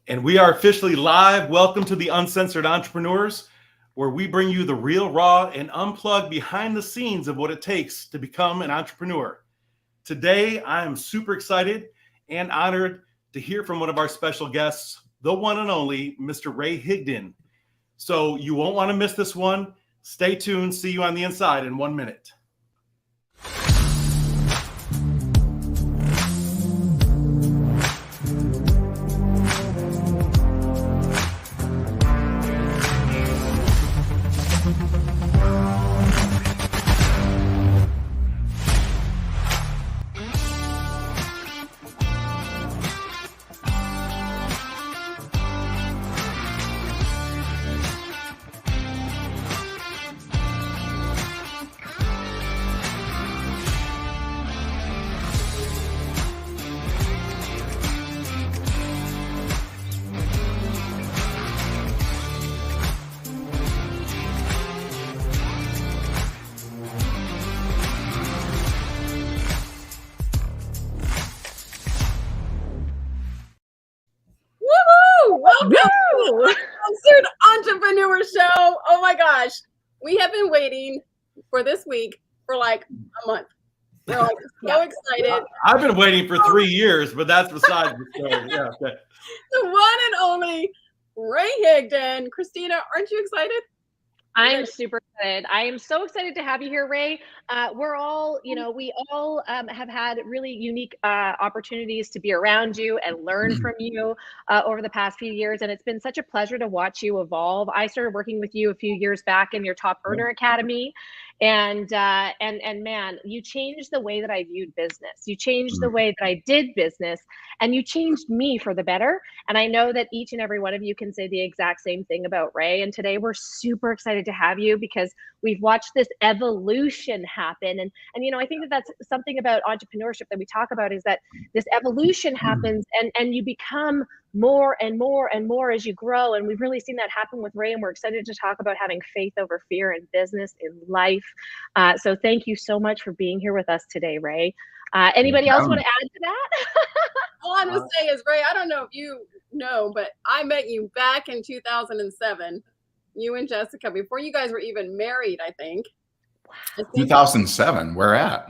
And we are officially live. Welcome to the Uncensored Entrepreneurs, where we bring you the real, raw, and unplugged behind the scenes of what it takes to become an entrepreneur. Today, I am super excited and honored to hear from one of our special guests, the one and only Mr. Ray Higdon. So you won't want to miss this one. Stay tuned. See you on the inside in 1 minute. Welcome to the Uncensored Entrepreneur Show. Oh my gosh. We have been waiting for this week for like a month. We're like so excited. I've been waiting for 3 years, but that's besides the story. Yeah, okay. The one and only Ray Higdon. Christina, aren't you excited? I'm super excited. I am so excited to have you here, Ray. We're all, we all have had really unique opportunities to be around you and learn from you over the past few years. And it's been such a pleasure to watch you evolve. I started working with you a few years back in your Top Earner Academy. And man, you changed the way that I viewed business. You changed the way that I did business, and you changed me for the better. And I know that each and every one of you can say the exact same thing about Ray. And today we're super excited to have you because we've watched this evolution happen. And I think that that's something about entrepreneurship that we talk about, is that this evolution happens and you become more and more and more as you grow. And we've really seen that happen with Ray, and we're excited to talk about having faith over fear in business, in life. So thank you so much for being here with us today, Ray. Anybody else want to add to that? All I'm going to say is, Ray, I don't know if you know, but I met you back in 2007, you and Jessica, before you guys were even married, I think. 2007, where at?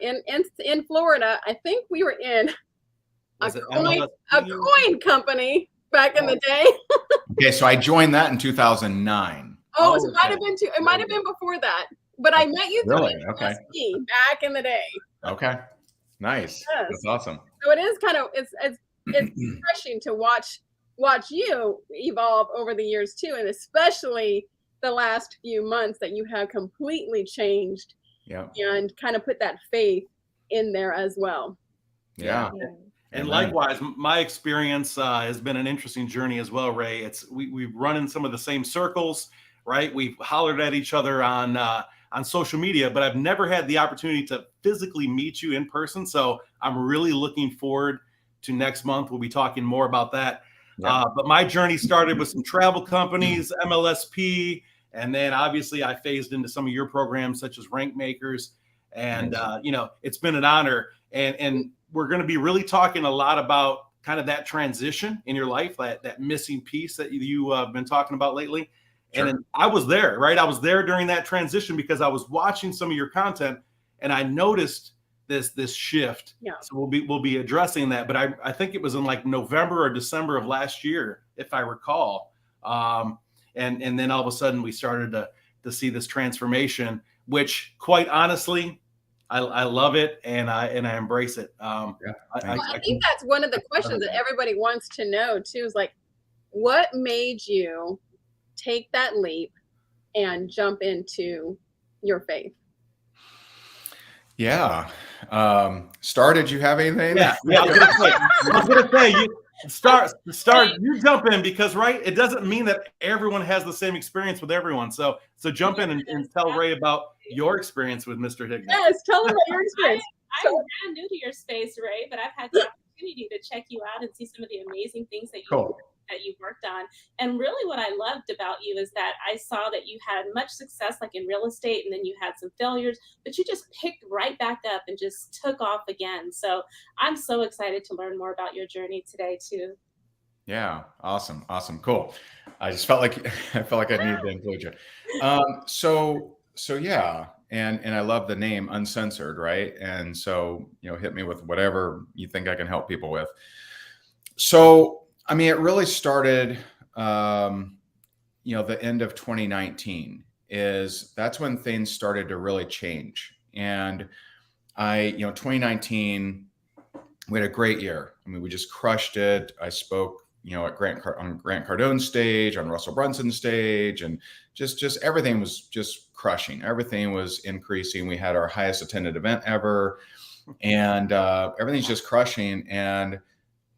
In Florida. I think we were in a coin company back in the day. Okay, so I joined that in 2009. Oh, so it might have been before that. But I met you through USP back in the day. Okay, nice. Yes. That's awesome. So it is kind of it's refreshing to watch you evolve over the years too, and especially the last few months that you have completely changed. Yeah. And kind of put that faith in there as well. Yeah. And likewise, my experience has been an interesting journey as well, Ray. We've run in some of the same circles, right? We've hollered at each other on social media, but I've never had the opportunity to physically meet you in person. So I'm really looking forward to next month. We'll be talking more about that. Yeah. But my journey started with some travel companies, MLSP, and then obviously I phased into some of your programs such as Rank Makers. And, it's been an honor. And we're going to be really talking a lot about kind of that transition in your life, that missing piece that you have been talking about lately. Sure. And I was there, right? I was there during that transition because I was watching some of your content and I noticed this shift. Yeah. So we'll be addressing that. But I think it was in like November or December of last year, if I recall. And then all of a sudden we started to see this transformation, which quite honestly, I love it and I embrace it. I think that's one of the questions that everybody wants to know too, is like, what made you take that leap and jump into your faith? Yeah. Star, did you have anything? Yeah. I was gonna say you start. You jump in because it doesn't mean that everyone has the same experience with everyone. So jump in and tell Ray about your experience with Mr. Higdon. Yes, tell him about your experience. I'm brand new to your space, Ray, but I've had the opportunity to check you out and see some of the amazing things that you've worked on. And really what I loved about you is that I saw that you had much success like in real estate, and then you had some failures, but you just picked right back up and just took off again. So I'm so excited to learn more about your journey today too. Yeah. Awesome. Awesome. Cool. I just felt like I needed to include you. So yeah, and I love the name Uncensored, right? And so, hit me with whatever you think I can help people with. So, I mean, it really started, the end of 2019 that's when things started to really change. And 2019, we had a great year. I mean, we just crushed it. I spoke, at on Grant Cardone's stage, on Russell Brunson's stage, and just everything was just crushing. Everything was increasing. We had our highest attended event ever, and everything's just crushing. And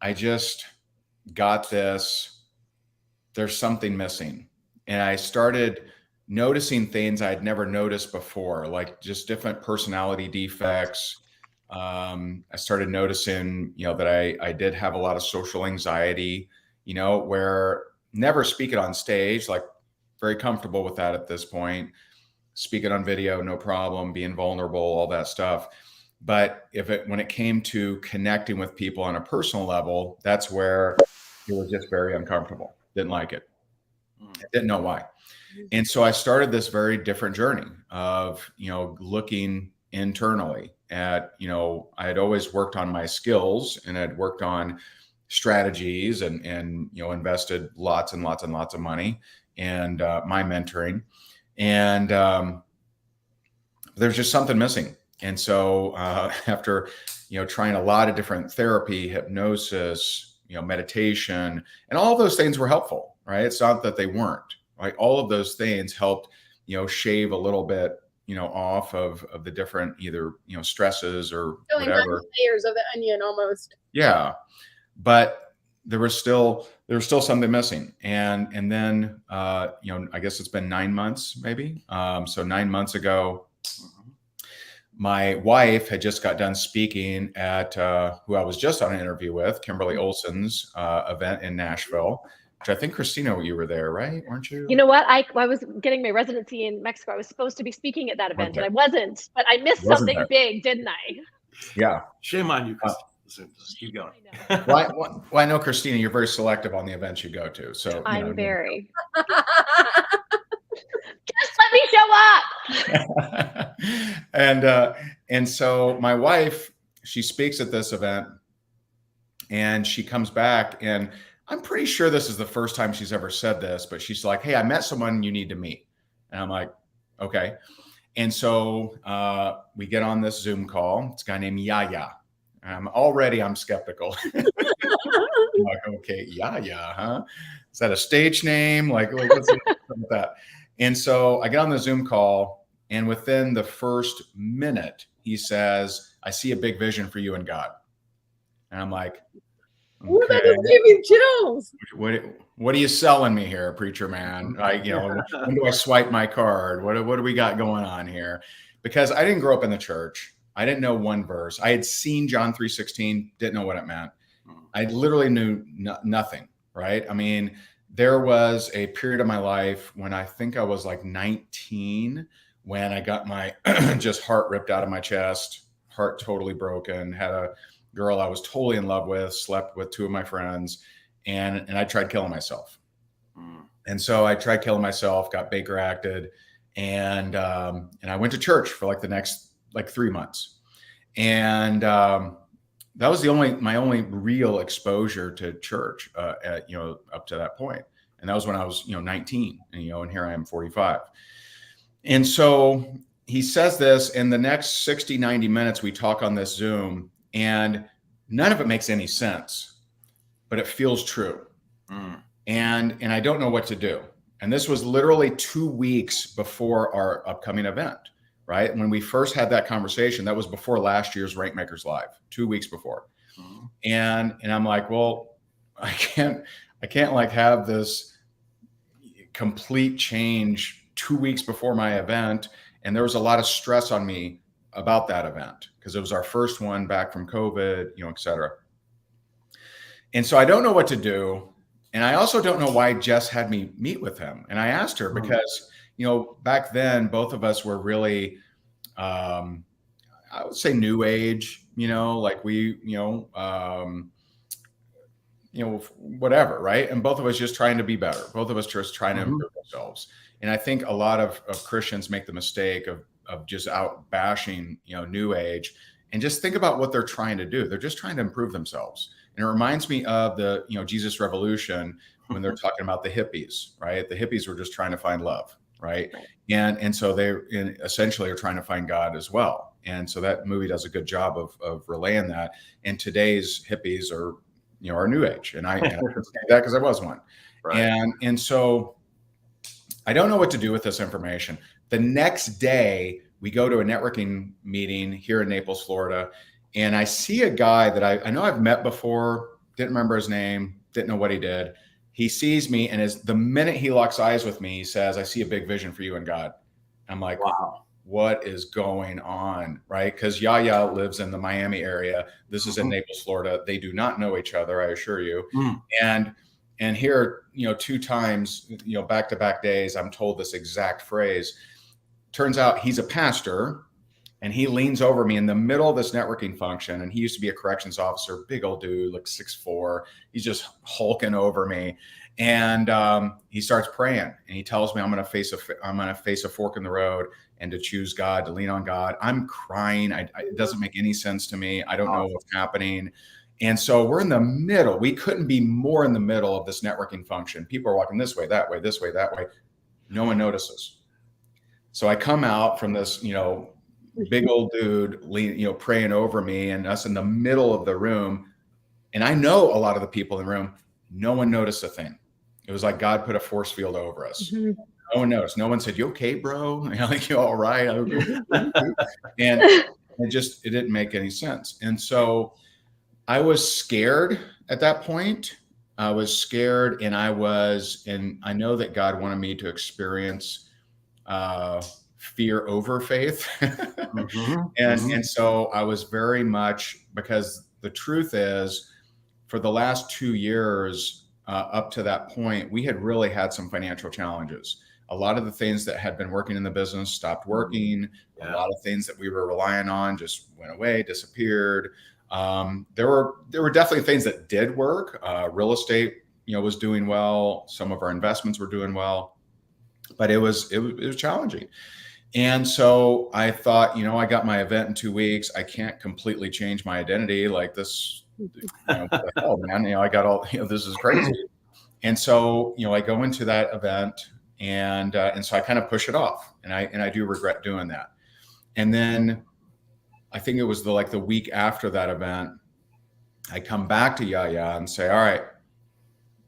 I just got this, there's something missing. And I started noticing things I'd never noticed before, like just different personality defects. I started noticing, that I did have a lot of social anxiety, where never speaking on stage, like very comfortable with that at this point, speaking on video, no problem, being vulnerable, all that stuff. But when it came to connecting with people on a personal level, that's where it was just very uncomfortable. Didn't like it. I didn't know why. And so I started this very different journey of, looking internally at, I had always worked on my skills and I'd worked on strategies and invested lots and lots and lots of money and my mentoring. And there's just something missing. And so after, trying a lot of different therapy, hypnosis, meditation, and all of those things were helpful, right? It's not that they weren't, right? All of those things helped, shave a little bit, off of the different either, stresses or whatever. Layers of the onion almost. Yeah. But there was still something missing. And then, I guess it's been 9 months, maybe. So 9 months ago, my wife had just got done speaking at who I was just on an interview with, Kimberly Olson's event in Nashville, which I think, Christina, you were there, right? Weren't you? You know what? I was getting my residency in Mexico. I was supposed to be speaking at that event, and I wasn't. But I missed something big, didn't I? Yeah. Shame on you, Christina. Just keep going. Well, I know, Christina, you're very selective on the events you go to. So I'm very. Just let me show up. And so my wife, she speaks at this event, and she comes back, and I'm pretty sure this is the first time she's ever said this, but she's like, "Hey, I met someone you need to meet." And I'm like, "Okay." And so we get on this Zoom call. It's a guy named Yaya. I'm skeptical. I'm like, okay, Yaya, huh? Is that a stage name? Like, what's with that? And so I get on the Zoom call, and within the first minute, he says, "I see a big vision for you and God." And I'm like, "Ooh, that just gave me chills. What are you selling me here, preacher man? When do I swipe my card? What do we got going on here? Because I didn't grow up in the church. I didn't know one verse. I had seen John 3:16, didn't know what it meant. I literally knew nothing, right? I mean, there was a period of my life when I think I was like 19, when I got my just heart ripped out of my chest, heart totally broken, had a girl I was totally in love with, slept with two of my friends, and I tried killing myself. And so I tried killing myself, got Baker acted, and I went to church for like the next 3 months. And that was my only real exposure to church, up to that point. And that was when I was, 19, and here I am 45. And so he says this, in the next 60, 90 minutes, we talk on this Zoom, and none of it makes any sense, but it feels true. And I don't know what to do. And this was literally 2 weeks before our upcoming event, right? When we first had that conversation, that was before last year's Rankmakers Live, 2 weeks before. And I'm like, well, I can't like have this complete change 2 weeks before my event. And there was a lot of stress on me about that event because it was our first one back from COVID, et cetera. And so I don't know what to do. And I also don't know why Jess had me meet with him. And I asked her because, back then, both of us were really, I would say new age, like we, whatever, right? And both of us just trying to be better. Both of us just trying to improve ourselves. And I think a lot of Christians make the mistake of just out bashing, New Age, and just think about what they're trying to do. They're just trying to improve themselves. And it reminds me of the, Jesus Revolution, when they're talking about the hippies, right? The hippies were just trying to find love, right? And so they essentially are trying to find God as well. And so that movie does a good job of relaying that. And today's hippies are, are New Age. And I can say that because I was one. Right. And so I don't know what to do with this information. The next day, we go to a networking meeting here in Naples, Florida, and I see a guy that I know I've met before, didn't remember his name, didn't know what he did. He sees me, and the minute he locks eyes with me, he says, "I see a big vision for you and God." I'm like, wow, what is going on, right? Because Yaya lives in the Miami area. This is in Naples, Florida. They do not know each other, I assure you. And here, 2 times, back-to-back days, I'm told this exact phrase. Turns out he's a pastor, and he leans over me in the middle of this networking function. And he used to be a corrections officer, big old dude, like 6'4". He's just hulking over me. And he starts praying, and he tells me I'm going to face a fork in the road, and to choose God, to lean on God. I'm crying. It doesn't make any sense to me. I don't know what's happening. And so we're in the middle. We couldn't be more in the middle of this networking function. People are walking this way, that way, this way, that way. No one notices. So I come out from this, big old dude, praying over me, and us in the middle of the room. And I know a lot of the people in the room. No one noticed a thing. It was like God put a force field over us. No one noticed. No one said, "You okay, bro?" Like, "You all right?" And it didn't make any sense. And so I was scared at that point. I was scared, and I know that God wanted me to experience fear over faith. And so I was very much, because the truth is, for the last 2 years, up to that point, we had really had some financial challenges. A lot of the things that had been working in the business stopped working. A lot of things that we were relying on just went away, disappeared. There were definitely things that did work. Real estate, was doing well. Some of our investments were doing well, but it was challenging. And so I thought, I got my event in 2 weeks. I can't completely change my identity like this. What the hell, man? I got all, this is crazy. And so, I go into that event, and so I kind of push it off, and I do regret doing that. And then I think it was the week after that event, I come back to Yaya and say, "All right,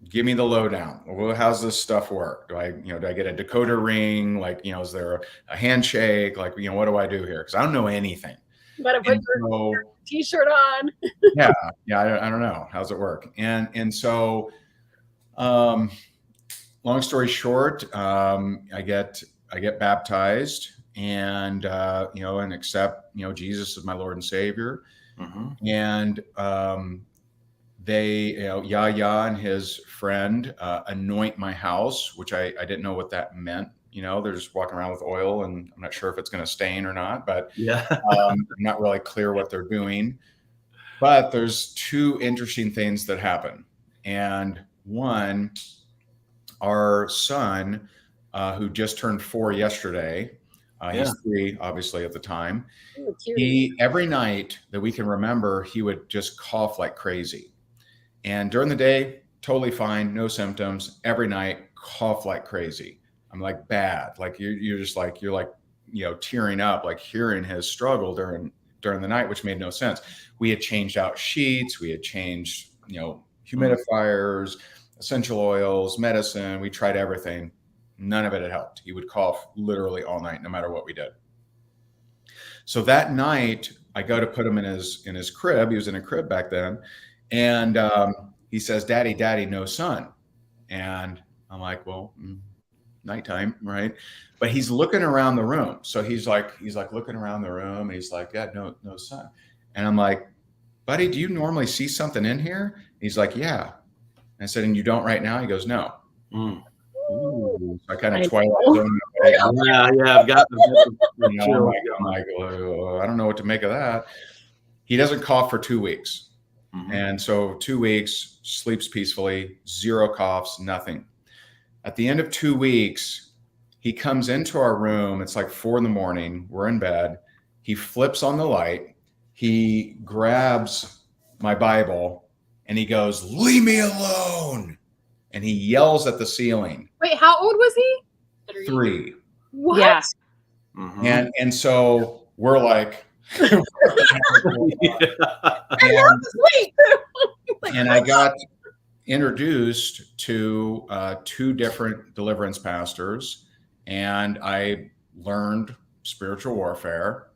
give me the lowdown. Well, how's this stuff work? Do I get a decoder ring? Is there a handshake? What do I do here? Because I don't know anything." You gotta put your T-shirt on. yeah, I don't know. How's it work? And so, long story short, I get baptized, and and accept Jesus as my Lord and Savior. And they, Yaya and his friend anoint my house, which I didn't know what that meant. They're just walking around with oil, and I'm not sure if it's going to stain or not, but I'm not really clear what they're doing. But there's 2 interesting things that happen. And one, our son, who just turned 4 yesterday, he's 3, obviously, at the time. He, every night that we can remember, he would just cough like crazy. And during the day, totally fine, no symptoms. Every night, cough like crazy. I'm like, bad. You're just tearing up, hearing his struggle during the night, which made no sense. We had changed out sheets. We had changed, humidifiers, essential oils, medicine. We tried everything. None of it had helped. He would cough literally all night, no matter what we did. So that night, I go to put him in his crib. He was in a crib back then. And he says, "Daddy, no sun." And I'm like, well, nighttime, right? But he's looking around the room. So he's looking around the room, and he's like, "Yeah, no sun." And I'm like, "Buddy, do you normally see something in here?" And he's like, "Yeah." And I said, "And you don't right now?" He goes, "No." Ooh. So I kind of twilight zone. I've got I'm like, I don't know what to make of that. He doesn't cough for 2 weeks. And so 2 weeks, sleeps peacefully, 0 coughs, nothing. At the end of 2 weeks, he comes into our room. It's like 4 a.m. We're in bed. He flips on the light. He grabs my Bible and he goes, "Leave me alone." And he yells at the ceiling. Wait, how old was he? 3. What? Yeah. And so we're like, And I got introduced to 2 different deliverance pastors, and I learned spiritual warfare.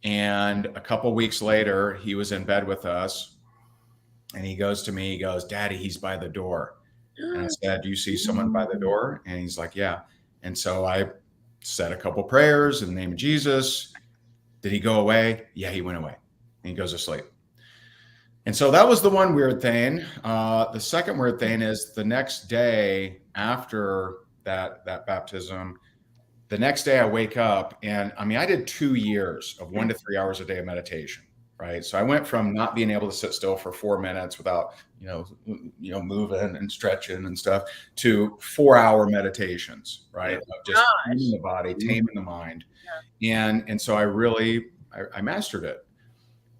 And a couple weeks later, he was in bed with us, and he goes to me, he goes, "Daddy, he's by the door." And I said, "Do you see someone by the door?" And he's like, "Yeah." And so I said a couple prayers in the name of Jesus. Did he go away? Yeah, he went away. And he goes to sleep. And so that was the one weird thing. The second weird thing is the next day after that baptism, the next day I wake up, and I mean, I did 2 years of 1 to 3 hours a day of meditation, right? So I went from not being able to sit still for 4 minutes without, moving and stretching and stuff, to 4-hour meditations, right? Of just taming the body, taming the mind. And so I mastered it.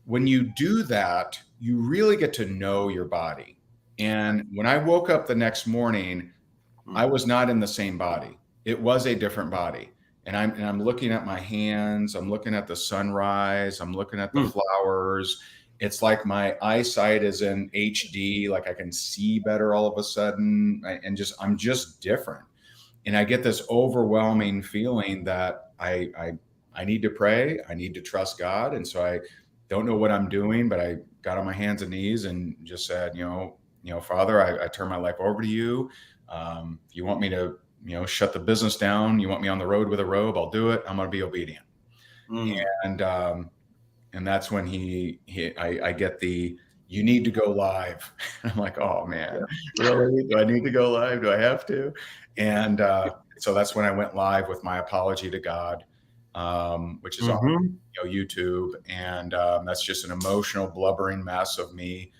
When you do that, you really get to know your body. And when I woke up the next morning, I was not in the same body. It was a different body. And I'm looking at my hands, I'm looking at the sunrise, I'm looking at the flowers. It's like my eyesight is in HD, like I can see better all of a sudden. I'm just different. And I get this overwhelming feeling that I need to pray, I need to trust God. And so I don't know what I'm doing, but I got on my hands and knees and just said, Father, I turn my life over to you. If you want me to, shut the business down, you want me on the road with a robe, I'll do it. I'm going to be obedient. And that's when I get the, "You need to go live." I'm like, "Oh man, really? Do I need to go live? Do I have to?" And so that's when I went live with my apology to God, which is on YouTube. And that's just an emotional, blubbering mess of me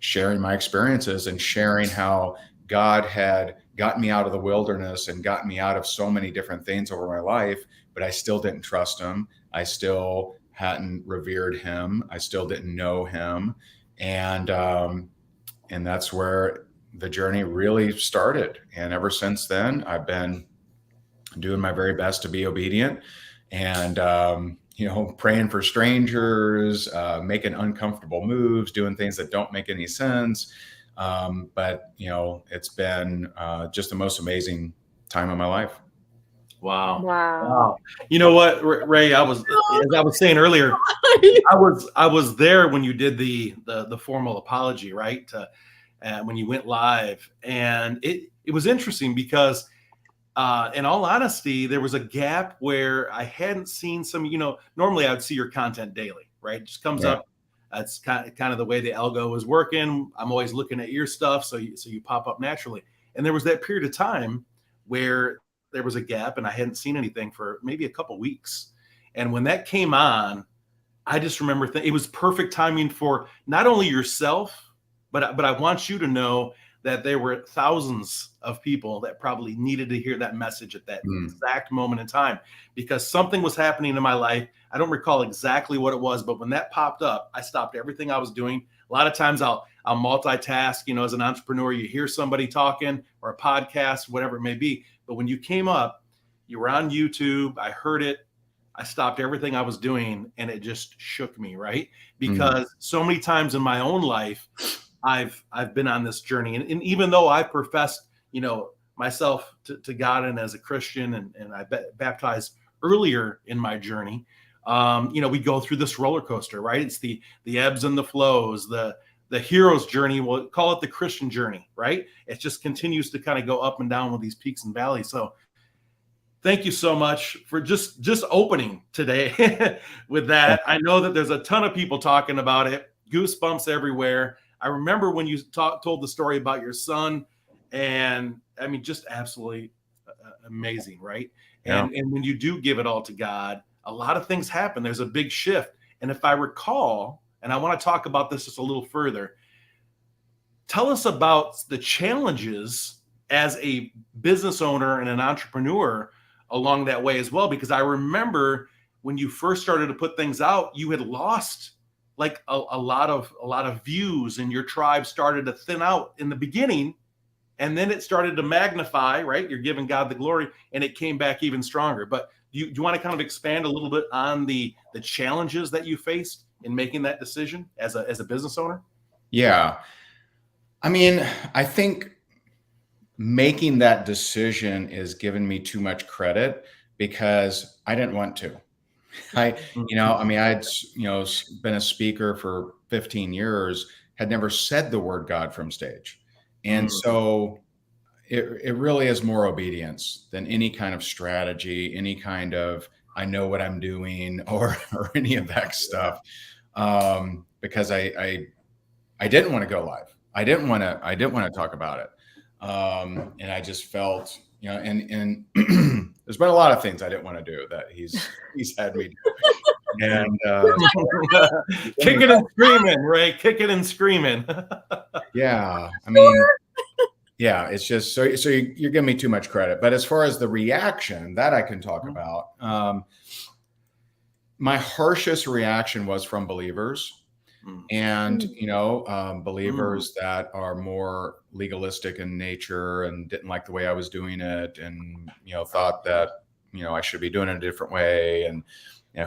sharing my experiences and sharing how God had gotten me out of the wilderness and gotten me out of so many different things over my life, but I still didn't trust him. I still hadn't revered him. I still didn't know him. And that's where the journey really started. And ever since then, I've been doing my very best to be obedient and, praying for strangers, making uncomfortable moves, doing things that don't make any sense. But it's been just the most amazing time of my life. Wow. You know what, Ray, as I was saying earlier, I was there when you did the formal apology, right? When you went live, and it was interesting because in all honesty, there was a gap where I hadn't seen some, normally I would see your content daily, right? It just comes up. That's kind of the way the algo is working. I'm always looking at your stuff. So you pop up naturally. And there was that period of time where there was a gap and I hadn't seen anything for maybe a couple weeks. And when that came on, I just remember it was perfect timing for not only yourself, but I want you to know that there were thousands of people that probably needed to hear that message at that exact moment in time, because something was happening in my life. I don't recall exactly what it was, but when that popped up, I stopped everything I was doing. A lot of times I'll multitask, as an entrepreneur, you hear somebody talking or a podcast, whatever it may be. But when you came up, you were on YouTube, I heard it, I stopped everything I was doing, and it just shook me, right? Because so many times in my own life, I've been on this journey. And even though I professed, myself to God and as a Christian, and I baptized earlier in my journey, we go through this roller coaster, right? It's the ebbs and the flows, the hero's journey. We'll call it the Christian journey, right? It just continues to kind of go up and down with these peaks and valleys. So thank you so much for just opening today with that. I know that there's a ton of people talking about it, goosebumps everywhere. I remember when you told the story about your son, and I mean, just absolutely amazing, right? And when you do give it all to God, a lot of things happen. There's a big shift. And if I recall, and I want to talk about this just a little further, tell us about the challenges as a business owner and an entrepreneur along that way as well, because I remember when you first started to put things out, you had lost like a lot of views, and your tribe started to thin out in the beginning, and then it started to magnify, right? You're giving God the glory, and it came back even stronger. But do you want to kind of expand a little bit on the challenges that you faced in making that decision as a business owner? Yeah. I mean, I think making that decision is giving me too much credit because I didn't want to. I'd been a speaker for 15 years, had never said the word God from stage. And so it really is more obedience than any kind of strategy, any kind of, I know what I'm doing or any of that stuff. Because I didn't want to go live. I didn't want to talk about it. And I just felt, and there's been a lot of things I didn't want to do that he's had me do. And kicking and screaming, Ray, kicking and screaming. Yeah. I mean, yeah, it's just, so you're giving me too much credit. But as far as the reaction that I can talk about, my harshest reaction was from believers. And, believers that are more legalistic in nature and didn't like the way I was doing it, and, thought that, I should be doing it a different way. And,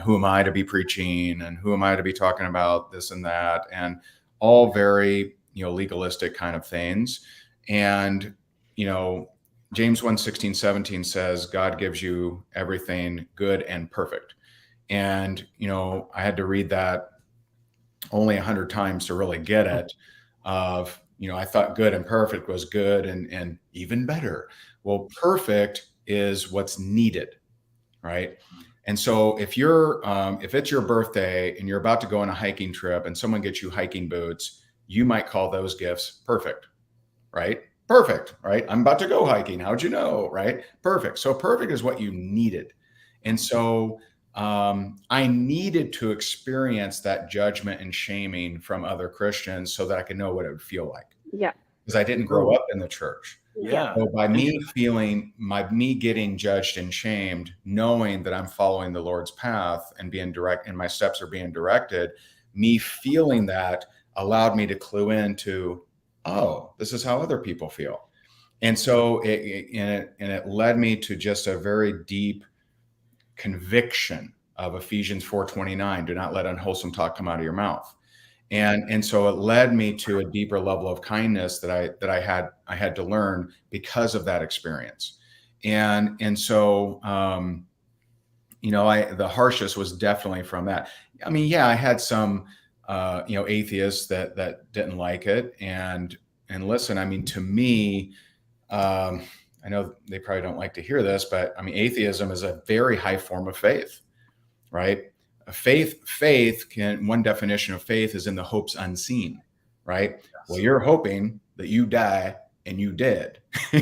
who am I to be preaching, and who am I to be talking about this and that, and all very, legalistic kind of things. And, James 1:16-17 says, God gives you everything good and perfect. And, I had to read that only 100 times to really get it. I thought good and perfect was good and even better. Well, perfect is what's needed, right? And so if it's your birthday and you're about to go on a hiking trip and someone gets you hiking boots, you might call those gifts perfect, right? Perfect, right? I'm about to go hiking. How'd you know, right? Perfect. So perfect is what you needed. And so I needed to experience that judgment and shaming from other Christians so that I could know what it would feel like. Yeah. Because I didn't grow up in the church. Yeah. So by me getting judged and shamed, knowing that I'm following the Lord's path and being direct, and my steps are being directed, me feeling that allowed me to clue into, oh, this is how other people feel. And so it led me to just a very deep conviction of Ephesians 4:29, do not let unwholesome talk come out of your mouth. And so it led me to a deeper level of kindness that I had to learn because of that experience. And so the harshest was definitely from that. I mean, yeah, I had some atheists that didn't like it. And listen, I mean, to me, I know they probably don't like to hear this, but I mean, atheism is a very high form of faith, right? One definition of faith is in the hopes unseen, right? Yes. Well, you're hoping that you die and you did,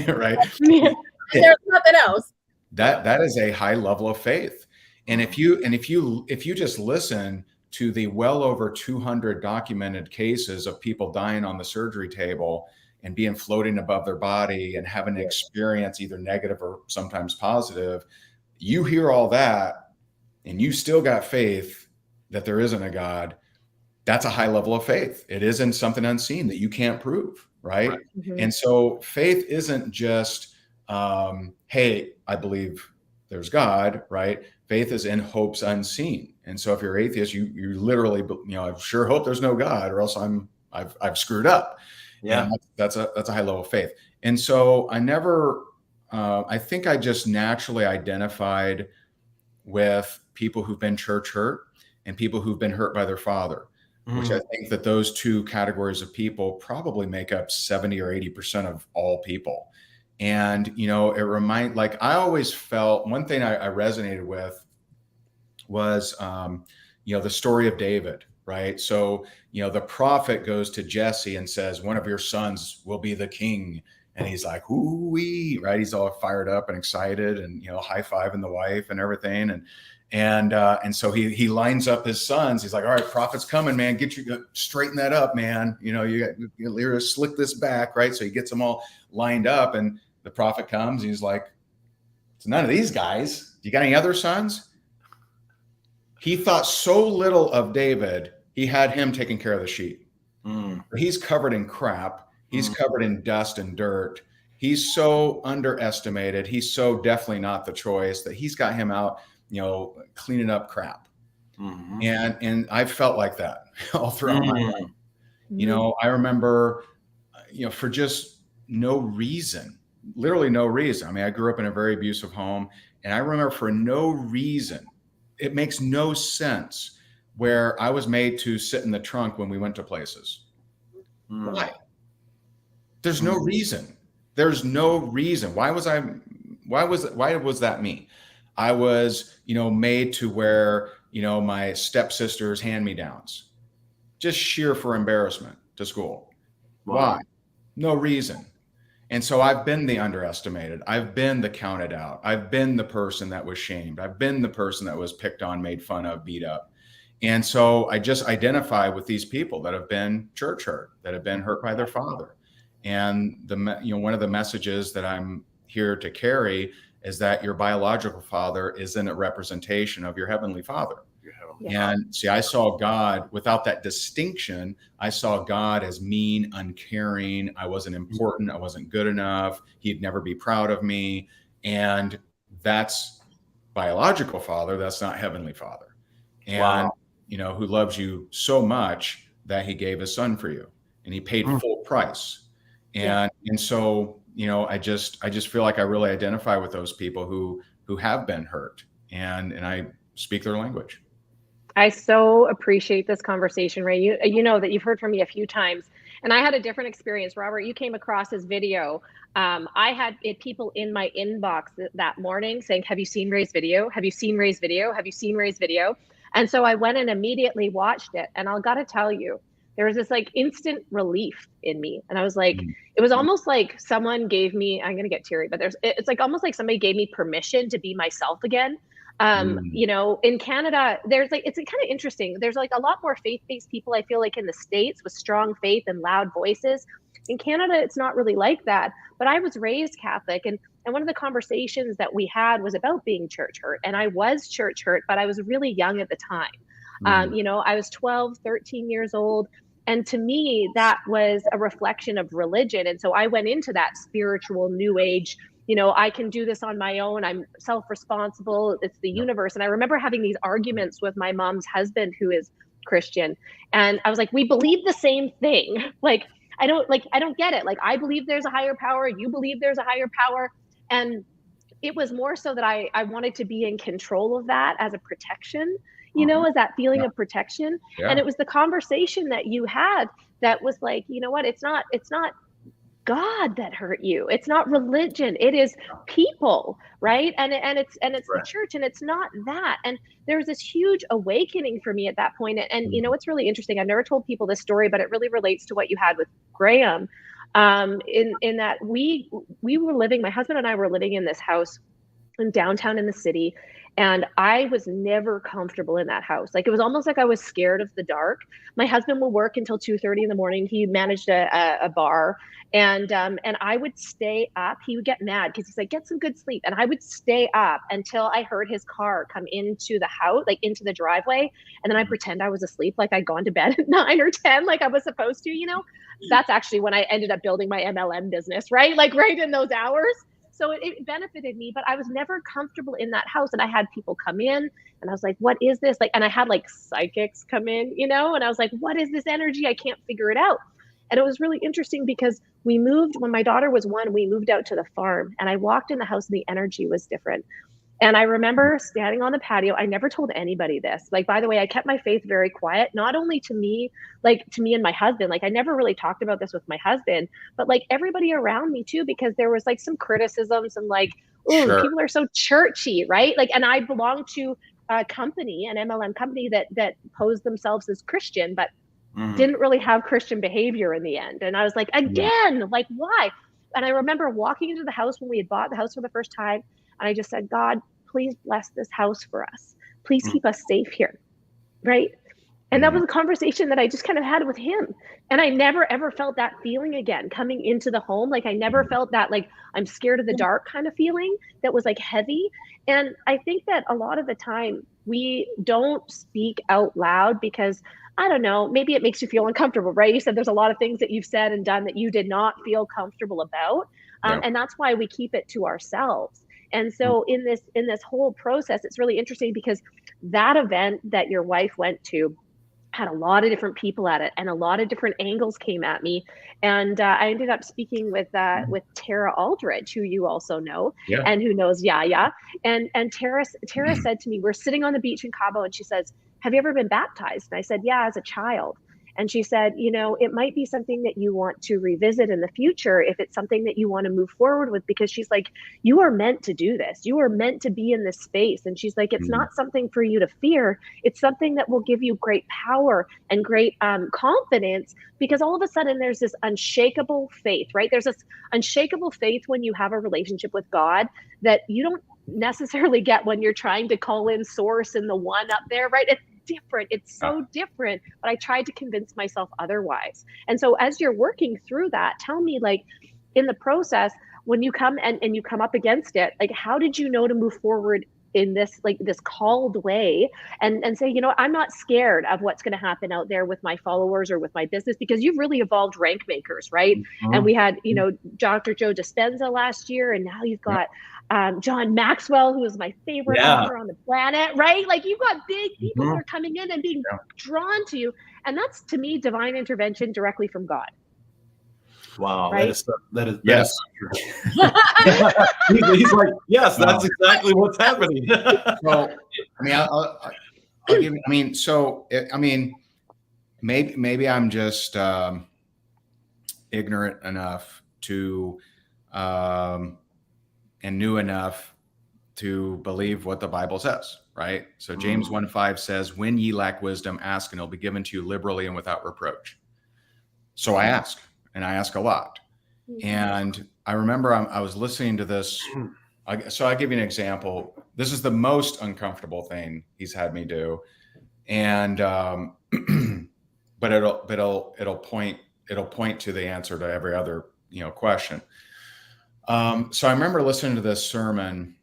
right? There's nothing else. That is a high level of faith. And if you just listen to the well over 200 documented cases of people dying on the surgery table and being floating above their body and having an experience either negative or sometimes positive, you hear all that and you still got faith that there isn't a God. That's a high level of faith. It isn't something unseen that you can't prove, right? Mm-hmm. And so faith isn't just, hey, I believe there's God, right? Faith is in hopes unseen. And so if you're atheist, you literally, I sure hope there's no God, or else I've screwed up. Yeah, and that's a high level of faith. And so I think I just naturally identified with people who've been church hurt and people who've been hurt by their father, which I think that those two categories of people probably make up 70 or 80% of all people. And, I always felt one thing I resonated with was, the story of David. Right. So, the prophet goes to Jesse and says, one of your sons will be the king. And he's like, ooh-wee, right. He's all fired up and excited and, high-fiving the wife and everything. And so he lines up his sons. He's like, all right, prophet's coming, man. Straighten that up, man. You know, you got slick this back, right? So he gets them all lined up, and the prophet comes. And he's like, it's none of these guys. You got any other sons? He thought so little of David. He had him taking care of the sheep. He's covered in crap. He's covered in dust and dirt. He's so underestimated. He's so definitely not the choice that he's got him out, you know, cleaning up crap. And I felt like that all throughout my life. You know, I remember, you know, for just no reason, literally no reason. I mean, I grew up in a very abusive home, and I remember for no reason, it makes no sense, where I was made to sit in the trunk when we went to places. Why? There's no reason. There's no reason. Why was that me? I was, you know, made to wear, you know, my stepsister's hand-me-downs, just sheer for embarrassment to school. Why? No reason. And so I've been the underestimated. I've been the counted out. I've been the person that was shamed. I've been the person that was picked on, made fun of, beat up. And so I just identify with these people that have been church hurt, that have been hurt by their father. And one of the messages that I'm here to carry is that your biological father isn't a representation of your heavenly father. And see, I saw God without that distinction. I saw God as mean, uncaring. I wasn't important. I wasn't good enough. He'd never be proud of me. And that's biological father. That's not heavenly father. And, you know, who loves you so much that he gave his son for you, and he paid full price. And so, you know, I just feel like I really identify with those people who have been hurt, and I speak their language. I so appreciate this conversation, Ray. You know that you've heard from me a few times, and I had a different experience. Robert, you came across this video. I had people in my inbox that morning saying, have you seen Ray's video? Have you seen Ray's video? Have you seen Ray's video? And so I went and immediately watched it. And I'll gotta tell you, there was this like instant relief in me. And I was like, it was almost like someone gave me, I'm gonna get teary, but it's like almost like somebody gave me permission to be myself again. You know, in Canada, there's like, it's kind of interesting. There's like a lot more faith-based people, I feel like, in the States with strong faith and loud voices. In Canada, it's not really like that. But I was raised Catholic, and one of the conversations that we had was about being church hurt. And I was church hurt, but I was really young at the time. You know, I was 12, 13 years old. And to me, that was a reflection of religion. And so I went into that spiritual new age, you know, I can do this on my own. I'm self-responsible. It's the universe. And I remember having these arguments with my mom's husband, who is Christian. And I was like, we believe the same thing. I don't get it. Like, I believe there's a higher power. You believe there's a higher power. And it was more so that I wanted to be in control of that as a protection, you know, as that feeling of protection. And it was the conversation that you had that was like, you know what, it's not God that hurt you. It's not religion. It is people, right? And it's the church, and it's not that. And there was this huge awakening for me at that point. And you know, it's really interesting. I've never told people this story, but it really relates to what you had with Graham. In that we were living, my husband and I were living in this house in downtown in the city. And I was never comfortable in that house. Like, it was almost like I was scared of the dark. My husband would work until 2:30 in the morning. He managed a bar, and I would stay up. He would get mad because he's like, get some good sleep. And I would stay up until I heard his car come into the house, like into the driveway. And then I pretend I was asleep, like I'd gone to bed at 9 or 10, like I was supposed to, you know. That's actually when I ended up building my MLM business, right? Like right in those hours. So it benefited me, but I was never comfortable in that house. And I had people come in, and I was like, what is this? Like, and I had like psychics come in, you know, and I was like, what is this energy? I can't figure it out. And it was really interesting because we moved, when my daughter was 1, we moved out to the farm, and I walked in the house and the energy was different. And I remember standing on the patio. I never told anybody this. Like, by the way, I kept my faith very quiet, not only to me, like to me and my husband. Like, I never really talked about this with my husband, but like everybody around me too, because there was like some criticisms and like, oh, people are so churchy, right? Like, and I belong to a company, an MLM company that posed themselves as Christian, but didn't really have Christian behavior in the end. And I was like, again, like, why? And I remember walking into the house when we had bought the house for the first time. And I just said, God, please bless this house for us. please keep us safe here. Right. And that was a conversation that I just kind of had with him. And I never, ever felt that feeling again coming into the home. Like I never felt that like I'm scared of the dark kind of feeling that was like heavy. And I think that a lot of the time we don't speak out loud because I don't know, maybe it makes you feel uncomfortable, right? You said there's a lot of things that you've said and done that you did not feel comfortable about. And that's why we keep it to ourselves. And so in this whole process, it's really interesting because that event that your wife went to had a lot of different people at it and a lot of different angles came at me. And I ended up speaking with Tara Aldridge, who you also know, and who knows Yaya. And Tara said to me, we're sitting on the beach in Cabo, and she says, have you ever been baptized? And I said, yeah, as a child. And she said, you know, it might be something that you want to revisit in the future if it's something that you want to move forward with, because she's like, you are meant to do this. You are meant to be in this space. And she's like, it's not something for you to fear. It's something that will give you great power and great confidence, because all of a sudden there's this unshakable faith, right? There's this unshakable faith when you have a relationship with God that you don't necessarily get when you're trying to call in source and the one up there, right? It's different. It's so different, but I tried to convince myself otherwise. And so as you're working through that, tell me, like, in the process, when you come and you come up against it, like, how did you know to move forward in this, like, this called way and say, you know, I'm not scared of what's going to happen out there with my followers or with my business, because you've really evolved rank makers, right? And we had, you know, Dr. Joe Dispenza last year, and now you've got John Maxwell, who is my favorite author on the planet, right? Like, you've got big people that are coming in and being drawn to you. And that's, to me, divine intervention directly from God. Wow, right? that is true. he's like, yes, that's exactly what's happening. So, I mean, I'll give you, I mean, so, I mean, maybe I'm just ignorant enough to, and new enough to believe what the Bible says, right? So James 1:5 says, when ye lack wisdom, ask and it'll be given to you liberally and without reproach. So I ask, and I ask a lot. And I remember I was listening to this. So I'll give you an example. This is the most uncomfortable thing he's had me do. And, but it'll point to the answer to every other, you know, question. So I remember listening to this sermon.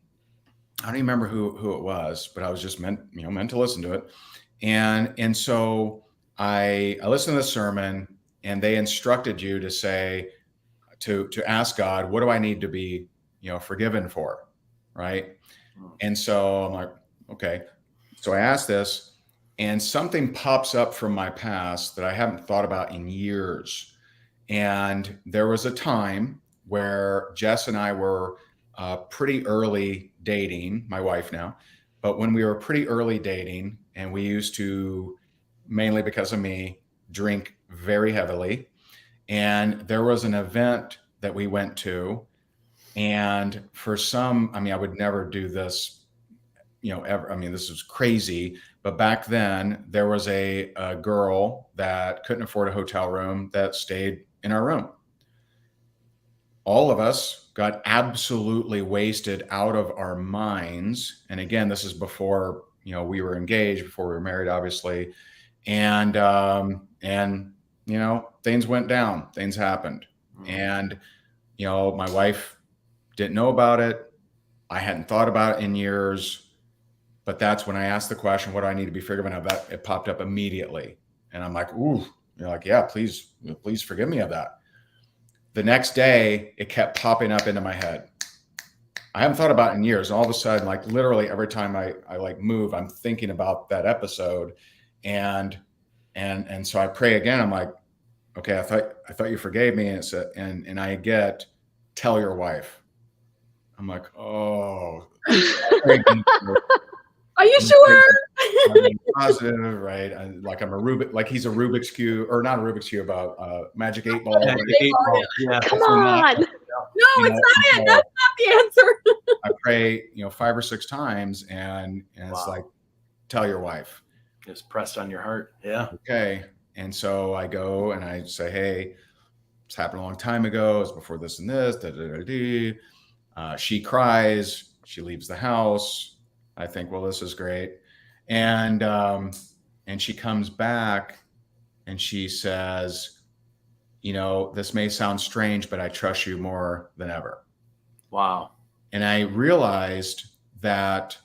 I don't even remember who it was, but I was just meant to listen to it. And so I listened to the sermon, and they instructed you to say, to ask God, what do I need to be, you know, forgiven for? Right. And so I'm like, okay. So I asked this, and something pops up from my past that I haven't thought about in years. And there was a time where Jess and I were pretty early dating, my wife now, but when we were pretty early dating, and we used to, mainly because of me, drink very heavily. And there was an event that we went to, and for some, I mean, I would never do this, you know, ever. I mean, this was crazy, but back then there was a girl that couldn't afford a hotel room that stayed in our room. All of us got absolutely wasted out of our minds. And again, this is before, you know, we were engaged, before we were married, obviously. And, you know, things went down, things happened. And, you know, my wife didn't know about it. I hadn't thought about it in years, but that's when I asked the question, what do I need to be forgiven of? That it popped up immediately. And I'm like, ooh, you're like, yeah, please forgive me of that. The next day, it kept popping up into my head. I haven't thought about it in years. And all of a sudden, like, literally every time I like move, I'm thinking about that episode. And so I pray again. I'm like, okay, I thought you forgave me. And I get, tell your wife. I'm like, oh. Are you sure? I'm positive, right? I'm a Rubik, like he's a Rubik's Cube, or not a Rubik's Cube, about Magic 8 Ball. Yeah. Come on. No, it's not it. That's not the answer. I pray, 5 or 6 times, and it's like, tell your wife. Just pressed on your heart. Yeah. Okay. And so I go and I say, hey, it's happened a long time ago. It's before this and this. She cries. She leaves the house. I think, well, this is great. And she comes back and she says, you know, this may sound strange, but I trust you more than ever. Wow. And I realized that,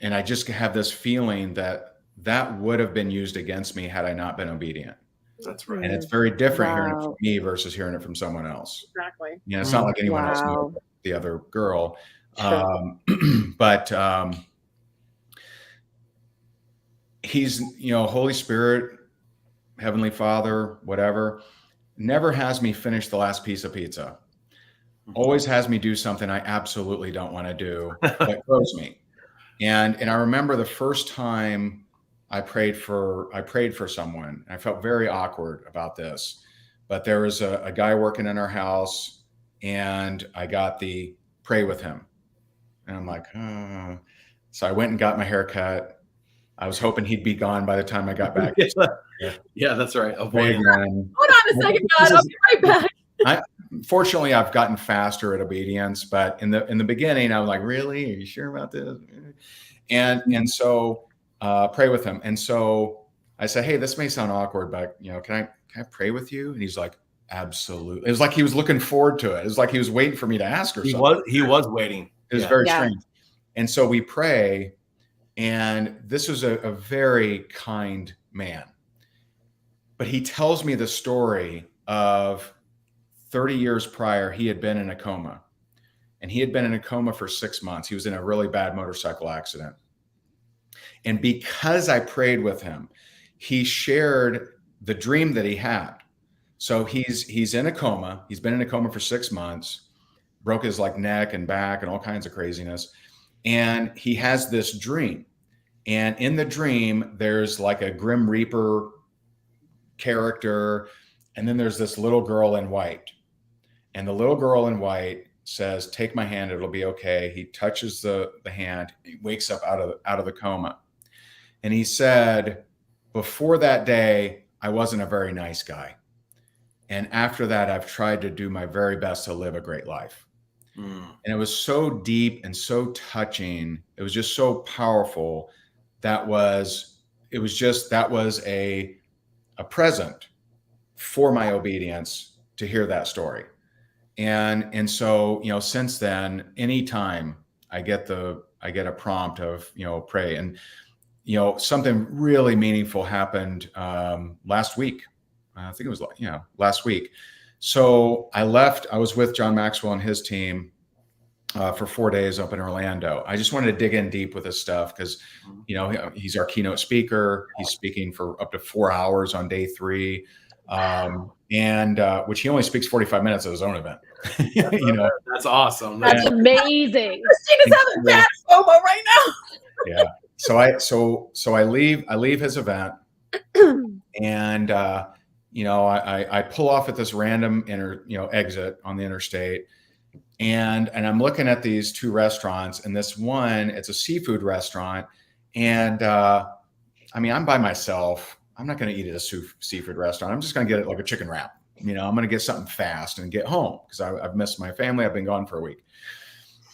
and I just have this feeling that that would have been used against me had I not been obedient. That's right. And it's very different hearing it Wow. from me versus hearing it from someone else. Exactly. You know, it's not like anyone else Wow. knows the other girl. Sure. But he's, you know, Holy Spirit, Heavenly Father, whatever, never has me finish the last piece of pizza. Always has me do something I absolutely don't want to do that grows me. And I remember the first time I prayed for someone. I felt very awkward about this, but there was a guy working in our house, and I got the pray with him, and I'm like, oh. So I went and got my hair cut. I was hoping he'd be gone by the time I got back. Yeah, that's right. Pray again. Hold on a second, God. I'll be right back. Fortunately, I've gotten faster at obedience, but in the beginning, I was like, really? Are you sure about this? And so pray with him. And so I said, hey, this may sound awkward, but you know, can I pray with you? And he's like, absolutely. It was like he was looking forward to it. It was like he was waiting for me to ask or something. He was waiting. It was very strange. And so we pray, and this was a very kind man. But he tells me the story of 30 years prior, he had been in a coma. And he had been in a coma for 6 months. He was in a really bad motorcycle accident. And because I prayed with him, he shared the dream that he had. So he's in a coma. He's been in a coma for 6 months, broke his like neck and back and all kinds of craziness. And he has this dream. And in the dream, there's like a Grim Reaper character. And then there's this little girl in white. And the little girl in white says, take my hand, it'll be okay. He touches the hand, he wakes up out of the coma. And he said, before that day, I wasn't a very nice guy. And after that, I've tried to do my very best to live a great life. And it was so deep and so touching. It was just so powerful. That was a present for my obedience to hear that story. And so, you know, since then, anytime I get a prompt of, you know, pray. And, you know, something really meaningful happened last week. I think it was, last week. So I was with John Maxwell and his team for 4 days up in Orlando. I just wanted to dig in deep with this stuff because, you know, he's our keynote speaker. He's speaking for up to 4 hours on day 3. Which he only speaks 45 minutes of his own event. You know, that's awesome. That's amazing. Christina's having bad FOMO right now. Yeah. So I leave his event, and you know, I pull off at this random exit on the interstate, and I'm looking at these 2 restaurants, and this one, it's a seafood restaurant, and I mean, I'm by myself. I'm not going to eat at a seafood restaurant. I'm just going to get it like a chicken wrap. You know, I'm going to get something fast and get home because I've missed my family. I've been gone for a week.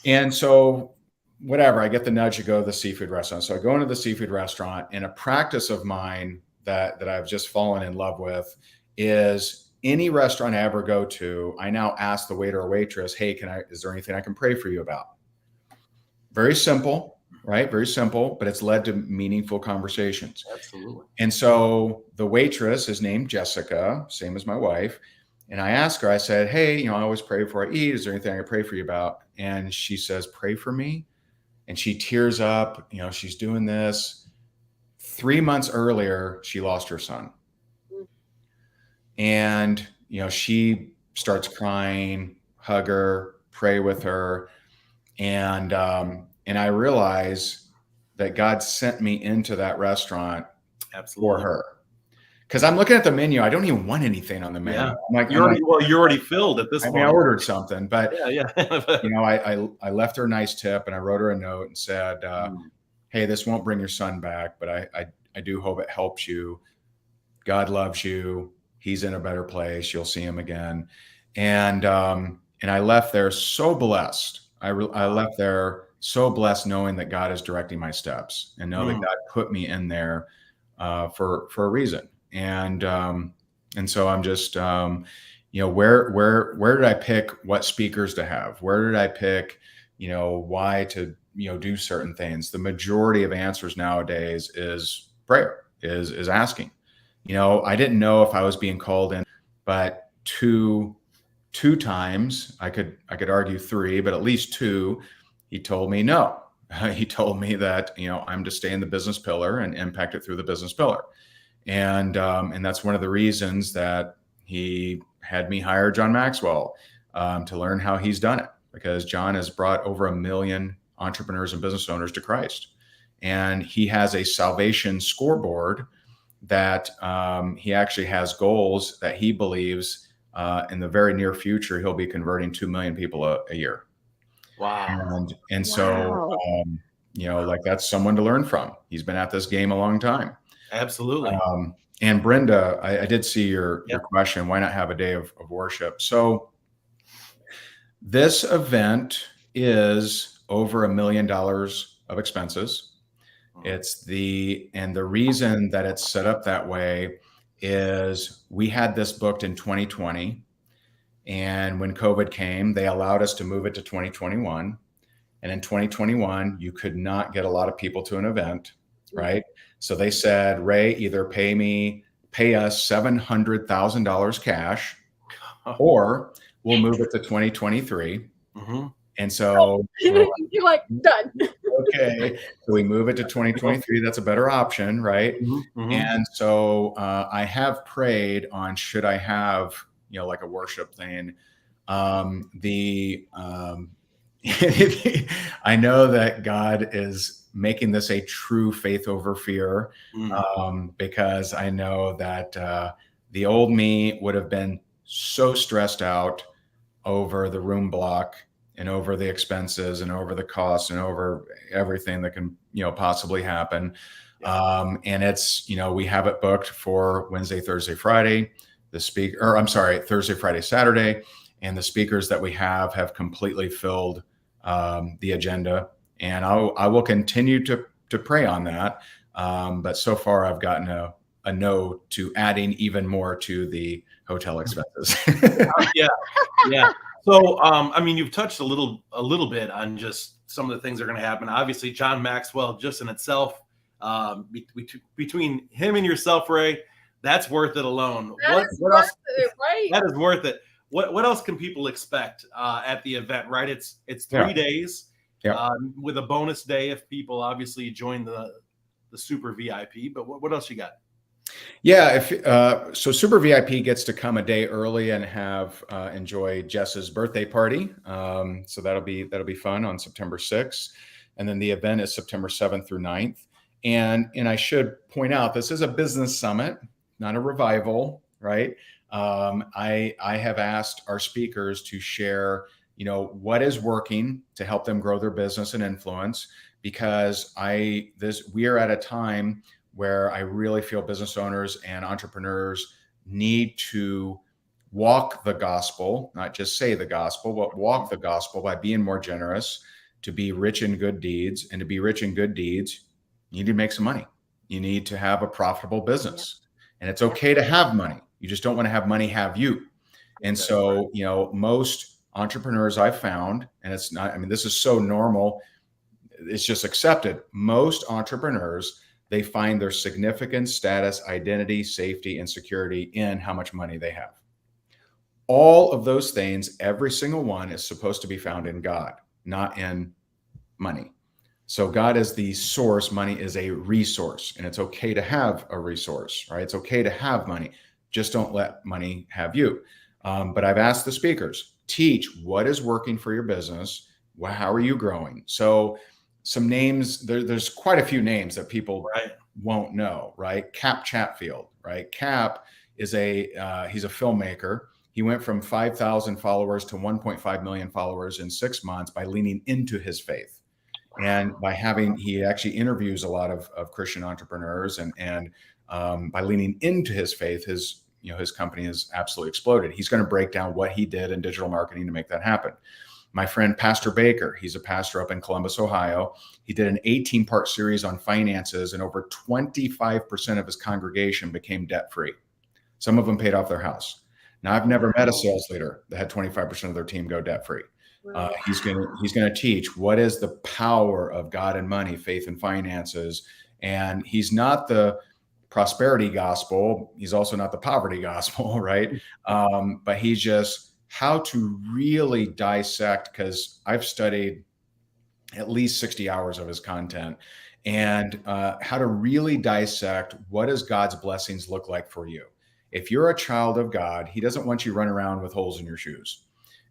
And so whatever, I get the nudge to go to the seafood restaurant. So I go into the seafood restaurant, and a practice of mine that I've just fallen in love with is any restaurant I ever go to, I now ask the waiter or waitress, hey, is there anything I can pray for you about? Very simple. Right? Very simple, but it's led to meaningful conversations. Absolutely. And so the waitress is named Jessica, same as my wife. And I asked her, I said, hey, you know, I always pray before I eat. Is there anything I can pray for you about? And she says, pray for me. And she tears up, you know, she's doing this. 3 months earlier, she lost her son. And, you know, she starts crying, hug her, pray with her. And I realize that God sent me into that restaurant for her. Because I'm looking at the menu. I don't even want anything on the menu. Yeah. I'm like, you're already filled at this point. I ordered something, but yeah. You know, I left her a nice tip, and I wrote her a note and said, hey, this won't bring your son back, but I do hope it helps you. God loves you. He's in a better place. You'll see him again. And I left there so blessed. I left there so blessed knowing that God is directing my steps and know that God put me in there for a reason. And so I'm just, where did I pick what speakers to have? Where did I pick, why to, do certain things? The majority of answers nowadays is prayer, is asking. I didn't know if I was being called in, but two times, I could argue three, but at least two, he told me no. He told me that, I'm to stay in the business pillar and impact it through the business pillar. And that's one of the reasons that he had me hire John Maxwell to learn how he's done it, because John has brought over 1 million entrepreneurs and business owners to Christ. And he has a salvation scoreboard that he actually has goals that he believes in the very near future, he'll be converting 2 million people a year. Wow. And so, like that's someone to learn from. He's been at this game a long time. Absolutely. And Brenda, I did see your question. Why not have a day of worship? So this event is over $1 million of expenses. And the reason that it's set up that way is we had this booked in 2020. And when COVID came, they allowed us to move it to 2021. And in 2021, you could not get a lot of people to an event, right? So they said, Ray, either pay us $700,000 cash, or we'll move it to 2023. And so you're like, done. Okay, so we move it to 2023. That's a better option, right? And so I have prayed on, should I have, like a worship thing? I know that God is making this a true faith over fear, because I know that the old me would have been so stressed out over the room block and over the expenses and over the costs and over everything that can, possibly happen. And it's, we have it booked for Wednesday, Thursday, Friday, Thursday, Friday, Saturday. And the speakers that we have completely filled the agenda. And I will continue to pray on that. But so far I've gotten a no to adding even more to the hotel expenses. Yeah. So, you've touched a little bit on just some of the things that are going to happen. Obviously, John Maxwell, just in itself, between him and yourself, Ray, that's worth it alone. What else? Right? That is worth it. What else can people expect at the event? Right? It's 3 days, with a bonus day if people obviously join the super VIP. But what else you got? Yeah, so Super VIP gets to come a day early and have enjoy Jess's birthday party. So that'll be fun on September 6th, and then the event is September 7th through 9th. And I should point out, this is a business summit, not a revival, right? I have asked our speakers to share, what is working to help them grow their business and influence, because we are at a time where I really feel business owners and entrepreneurs need to walk the gospel, not just say the gospel, but walk the gospel by being more generous, to be rich in good deeds. And to be rich in good deeds, you need to make some money. You need to have a profitable business. And it's okay to have money. You just don't want to have money have you. And so, most entrepreneurs I've found, and it's not, this is so normal, it's just accepted. Most entrepreneurs, they find their significance, status, identity, safety, and security in how much money they have. All of those things, every single one, is supposed to be found in God, not in money. So God is the source, money is a resource, and it's okay to have a resource, right? It's okay to have money. Just don't let money have you. But I've asked the speakers, teach what is working for your business. How are you growing? So some names, there's quite a few names that people won't know, right? Cap Chatfield, right? Cap is he's a filmmaker. He went from 5,000 followers to 1.5 million followers in 6 months by leaning into his faith. And he actually interviews a lot of Christian entrepreneurs, and by leaning into his faith, his company has absolutely exploded. He's going to break down what he did in digital marketing to make that happen. My friend, Pastor Baker, he's a pastor up in Columbus, Ohio. He did an 18-part series on finances, and over 25% of his congregation became debt-free. Some of them paid off their house. Now, I've never met a sales leader that had 25% of their team go debt-free. He's going to teach what is the power of God and money, faith and finances. And he's not the prosperity gospel. He's also not the poverty gospel, right? But he's just how to really dissect, because I've studied at least 60 hours of his content, and how to really dissect what does God's blessings look like for you. If you're a child of God, he doesn't want you running around with holes in your shoes.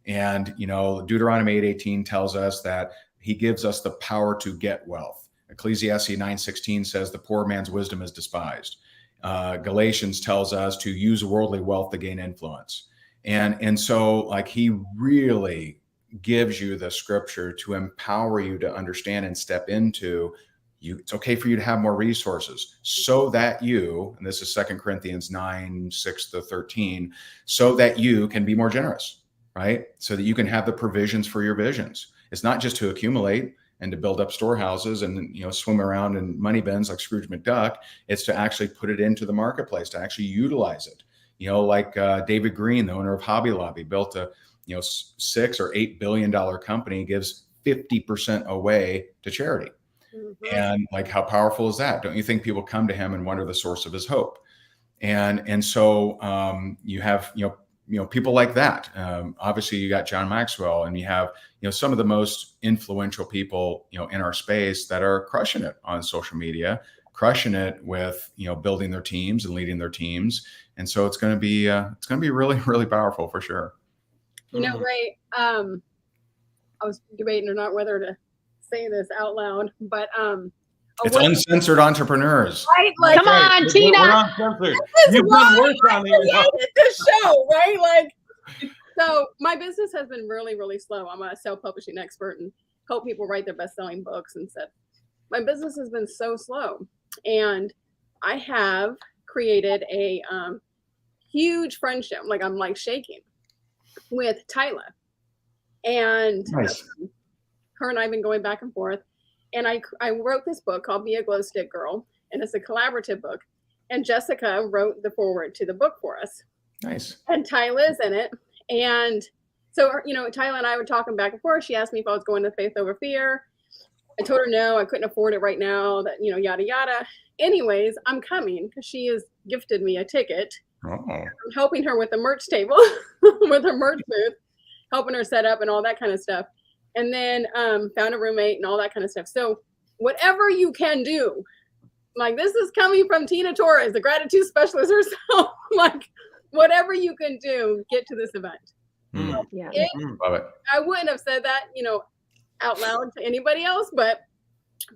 And, Deuteronomy 8:18 tells us that he gives us the power to get wealth. Ecclesiastes 9:16 says the poor man's wisdom is despised. Galatians tells us to use worldly wealth to gain influence. And so like he really gives you the scripture to empower you to understand and step into you. It's okay for you to have more resources so that you, and this is 2 Corinthians 9:6-13, so that you can be more generous, right? So that you can have the provisions for your visions. It's not just to accumulate and to build up storehouses and, swim around in money bins like Scrooge McDuck. It's to actually put it into the marketplace, to actually utilize it. Like David Green, the owner of Hobby Lobby, built a $6 or $8 billion company, gives 50% away to charity. Mm-hmm. And like, how powerful is that? Don't you think people come to him and wonder the source of his hope? And so you have people like that. Obviously, you got John Maxwell, and you have some of the most influential people in our space that are crushing it on social media, crushing it with building their teams and leading their teams. And so it's going to be really, really powerful for sure. Ray, I was debating or not whether to say this out loud, but it's Uncensored Entrepreneurs. Right? Like, come on, Tina. You've done work on this show, right? Like, so my business has been really, really slow. I'm a self-publishing expert and help people write their best-selling books and stuff. My business has been so slow, and I have created a huge friendship. Like, I'm like shaking with Tyla, and nice. Her and I have been going back and forth. And I wrote this book called Be a Glow Stick Girl, and it's a collaborative book. And Jessica wrote the foreword to the book for us. Nice. And Tyla is in it. And so, Tyla and I were talking back and forth. She asked me if I was going to Faith Over Fear. I told her no, I couldn't afford it right now, that, yada, yada. Anyways, I'm coming because she has gifted me a ticket. Oh. I'm helping her with the merch table, with her merch booth, helping her set up and all that kind of stuff. And then found a roommate and all that kind of stuff. So whatever you can do, like, this is coming from Tina Torres, the gratitude specialist herself. Like, whatever you can do, get to this event. Mm. Yeah. Love it. I wouldn't have said that, out loud to anybody else, but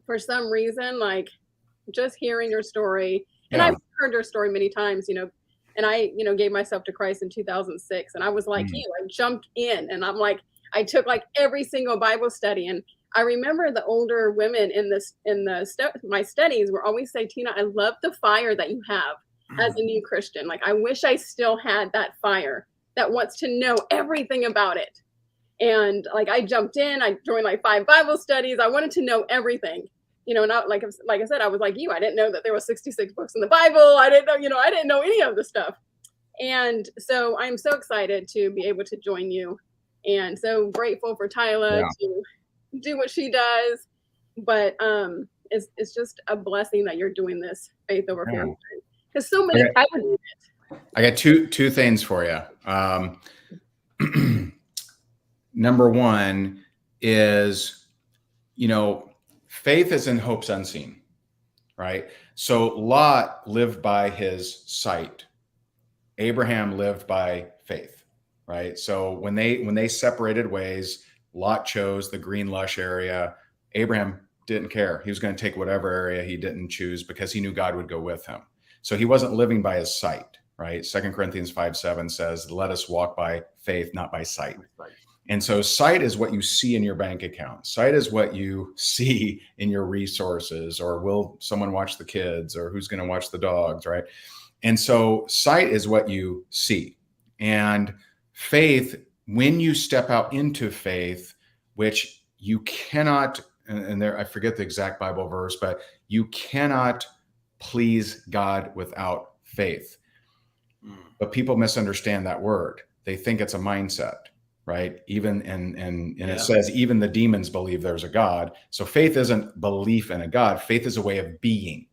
for some reason, like, just hearing your story, and I've heard your story many times, and I, gave myself to Christ in 2006, and I was like you, I jumped in, and I'm like, I took like every single Bible study. And I remember the older women my studies were always say, Tina, I love the fire that you have as a new Christian. Like, I wish I still had that fire that wants to know everything about it. And like, I jumped in, I joined like 5 Bible studies. I wanted to know everything, not like I said, I was like you, I didn't know that there were 66 books in the Bible. I didn't know, I didn't know any of the stuff. And so I'm so excited to be able to join you. And so grateful for Tyla to do what she does. But it's just a blessing that you're doing this Faith Over Fear. Because so many people do it. I got two things for you. Number one is, faith is in hopes unseen, right? So Lot lived by his sight. Abraham lived by faith. Right. So when they separated ways, Lot chose the green lush area. Abraham didn't care. He was going to take whatever area he didn't choose because he knew God would go with him. So he wasn't living by his sight. Right. 2 Corinthians 5:7 says, let us walk by faith, not by sight. And so sight is what you see in your bank account. Sight is what you see in your resources, or will someone watch the kids, or who's going to watch the dogs. Right. And so sight is what you see. And faith, when you step out into faith, which you cannot, and there, I forget the exact Bible verse, but you cannot please God without faith. But people misunderstand that word. They think it's a mindset, right? Even and it says even the demons believe there's a God. So faith isn't belief in a God. Faith is a way of being.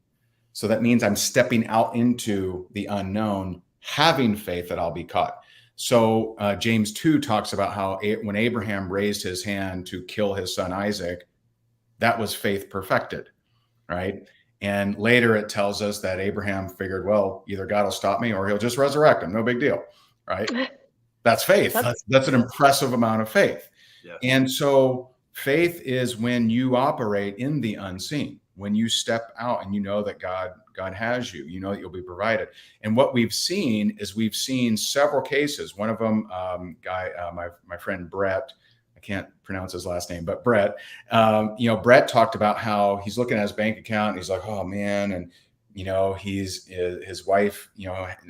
So that means I'm stepping out into the unknown, having faith that I'll be caught. So James 2 talks about how when Abraham raised his hand to kill his son Isaac, that was faith perfected, right? And later it tells us that Abraham figured, well, either God will stop me or he'll just resurrect him. No big deal, right? That's faith. That's an impressive amount of faith. Yes. And so faith is when you operate in the unseen, when you step out and you know that God has you, you know that you'll be provided. And what we've seen is we've seen several cases. One of them, my friend Brett, I can't pronounce his last name, but Brett, Brett talked about how he's looking at his bank account and he's like, oh man. And, his wife,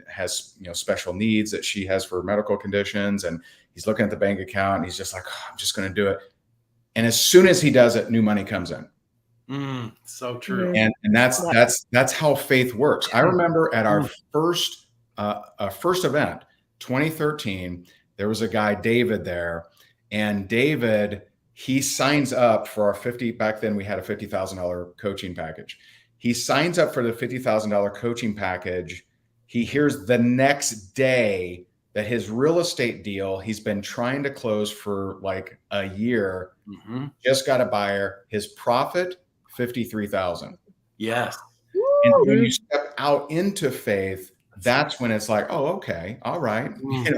has, special needs that she has for medical conditions. And he's looking at the bank account and he's just like, oh, I'm just going to do it. And as soon as he does it, new money comes in. So true. And that's how faith works. I remember at our first event, 2013, there was a guy, David, there. And David, he signs up for our back then we had a $50,000 coaching package. He signs up for the $50,000 coaching package. He hears the next day that his real estate deal he's been trying to close for like a year, just got a buyer. His profit, $53,000. Yes. And when you step out into faith, that's when it's like, oh, okay, all right,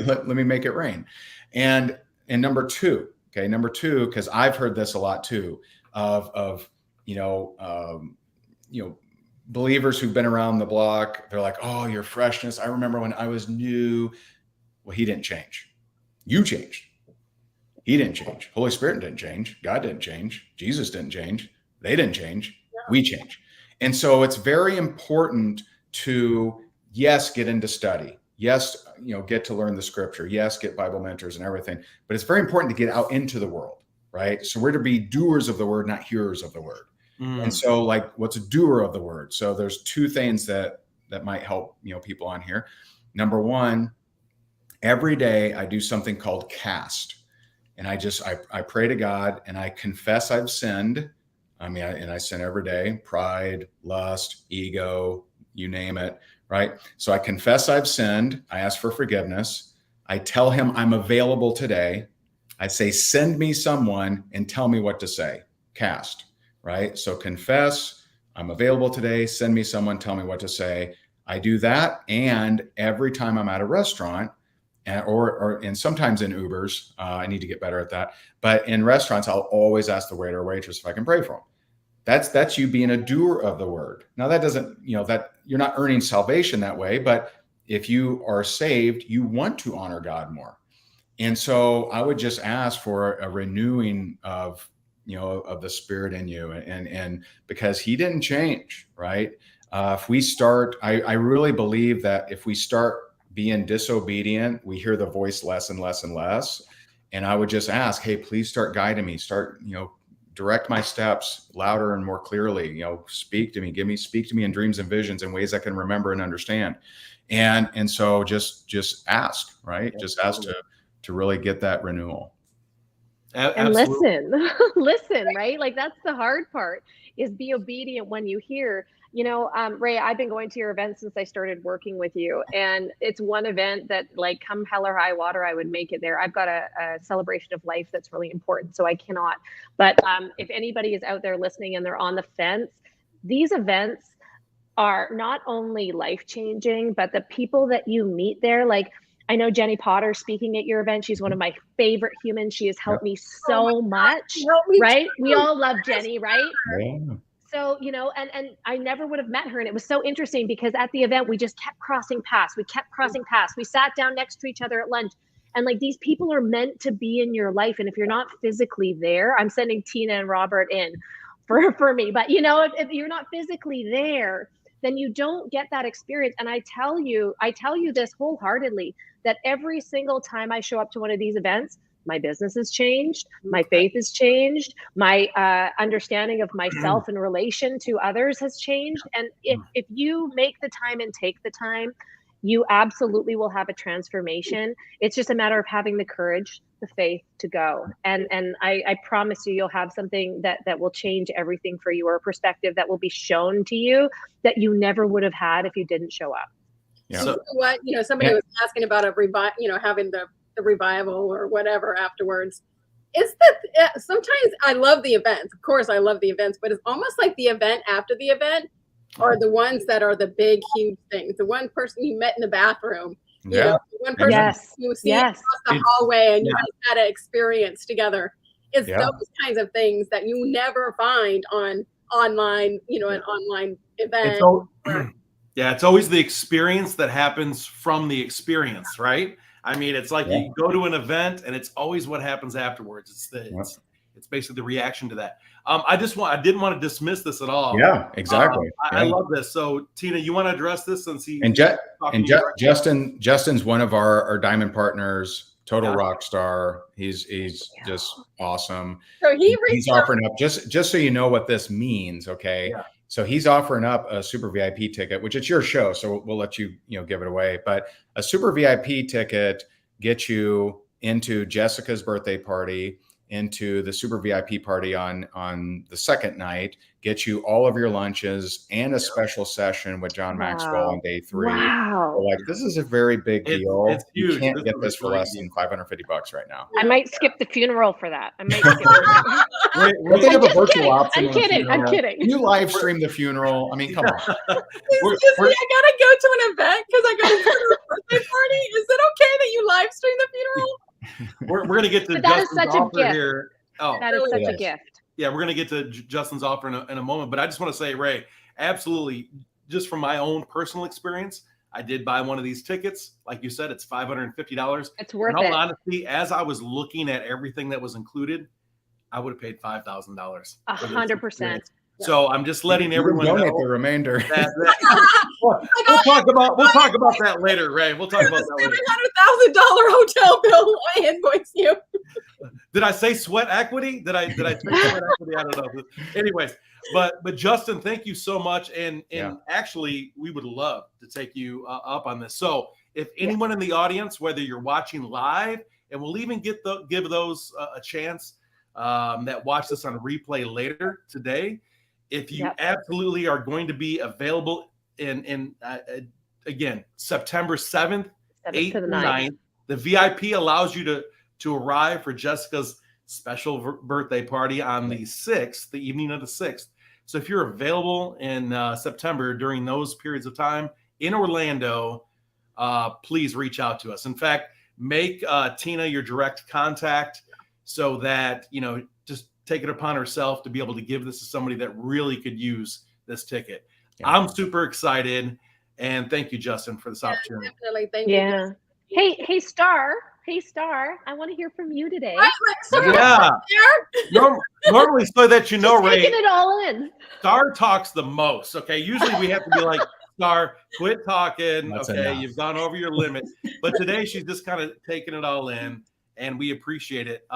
let me make it rain. And number two, because I've heard this a lot too, of believers who've been around the block. They're like, oh, your freshness. I remember when I was new. Well, he didn't change. You changed. He didn't change. Holy Spirit didn't change. God didn't change. Jesus didn't change. They didn't change. We change. And so it's very important to, yes, get into study. Yes, get to learn the scripture. Yes, get Bible mentors and everything. But it's very important to get out into the world, right? So we're to be doers of the word, not hearers of the word. And so what's a doer of the word? So there's two things that might help, people on here. Number one, every day I do something called cast. And I pray to God and I confess I've sinned. I sin every day, pride, lust, ego, you name it, right? So I confess I've sinned. I ask for forgiveness. I tell him I'm available today. I say, send me someone and tell me what to say. Cast, right? So confess, I'm available today. Send me someone, tell me what to say. I do that. And every time I'm at a restaurant, and sometimes in Ubers, I need to get better at that. But in restaurants, I'll always ask the waiter or waitress if I can pray for them. That's you being a doer of the word. Now that doesn't, that you're not earning salvation that way, but if you are saved, you want to honor God more. And so I would just ask for a renewing of the Spirit in you, and because he didn't change, right? If we start, I really believe that if we start being disobedient, we hear the voice less and less and less. And I would just ask, hey, please start guiding me, direct my steps louder and more clearly, speak to me, speak to me in dreams and visions in ways I can remember and understand. And so just ask, right? Just ask to really get that renewal. And listen, right? Like that's the hard part, is be obedient when you hear. Ray, I've been going to your events since I started working with you. And it's one event that, like, come hell or high water, I would make it there. I've got a celebration of life that's really important, so I cannot. But if anybody is out there listening and they're on the fence, these events are not only life-changing, but the people that you meet there, like, I know Jenny Potter speaking at your event. She's one of my favorite humans. She has helped me so much, right? We all love Jenny, right? Yeah. So, and I never would have met her. And it was so interesting because at the event, we just kept crossing paths. We sat down next to each other at lunch. And like, these people are meant to be in your life. And if you're not physically there, I'm sending Tina and Robert in for me. But, if you're not physically there, then you don't get that experience. And I tell you this wholeheartedly, that every single time I show up to one of these events, my business has changed, my faith has changed, my understanding of myself in relation to others has changed. And if you make the time and take the time, you absolutely will have a transformation. It's just a matter of having the courage, the faith to go. And I promise you, you'll have something that will change everything for you, or a perspective that will be shown to you that you never would have had if you didn't show up. Yeah. So what, somebody was asking about having the revival or whatever afterwards. Is that sometimes I love the events. Of course, I love the events, but it's almost like the event after the event are the ones that are the big, huge things. The one person you met in the bathroom, the one person you see across the hallway and you guys had an experience together. It's those kinds of things that you never find on online, an online event. It's always the experience that happens from the experience, right? I mean, it's like you go to an event and it's always what happens afterwards. It's basically the reaction to that. I didn't want to dismiss this at all. Yeah, exactly. I love this. So Tina, you want to address this since Justin's one of our diamond partners, total rock star. He's just awesome. So he's offering up, just so you know what this means. Okay. Yeah. So he's offering up a super VIP ticket, which it's your show. So we'll let you, give it away, but a super VIP ticket gets you into Jessica's birthday party, into the super VIP party on the second night, get you all of your lunches and a special session with John Maxwell on day 3. Wow. So this is a very big deal. It's huge. You can't get this for less than $550 right now. I might skip the funeral for that. I might skip it. We're going to have a virtual option. I'm kidding. You live stream the funeral. I mean, come on. Excuse me, I gotta go to an event because I got to go to a birthday party. Is it okay that you live stream the funeral? We're going to get to that is Justin's such a offer gift. here. Oh, that is such a gift. Yeah, we're going to get to Justin's offer in a moment, but I just want to say, Ray, absolutely, just from my own personal experience, I did buy one of these tickets. Like you said, it's $550. It's worth it. In all honesty, as I was looking at everything that was included, I would have paid $5,000. 100%. So I'm just letting everyone know the remainder. We'll talk about that later, Ray. We'll talk about that later. $700,000 hotel bill. I invoice you. Did I say sweat equity? Did I say sweat equity? I don't know. Anyways, but Justin, thank you so much. And actually, we would love to take you up on this. So if anyone in the audience, whether you're watching live, and we'll even give those a chance that watch this on replay later today, if you absolutely are going to be available in again, September 7th, 8th, and 9th, the VIP allows you to arrive for Jessica's special birthday party on the 6th, the evening of the 6th. So if you're available in September during those periods of time in Orlando, please reach out to us. In fact, make Tina your direct contact so that, just take it upon herself to be able to give this to somebody that really could use this ticket. Yeah. I'm super excited. And thank you, Justin, for this opportunity. Definitely. Thank you. Hey, Star. Hey, Star. I want to hear from you today. Normally, so that you know, Ray. Taking it all in. Star talks the most. Okay. Usually we have to be like, Star, quit talking. That's enough. You've gone over your limit. But today she's just kind of taking it all in, and we appreciate it.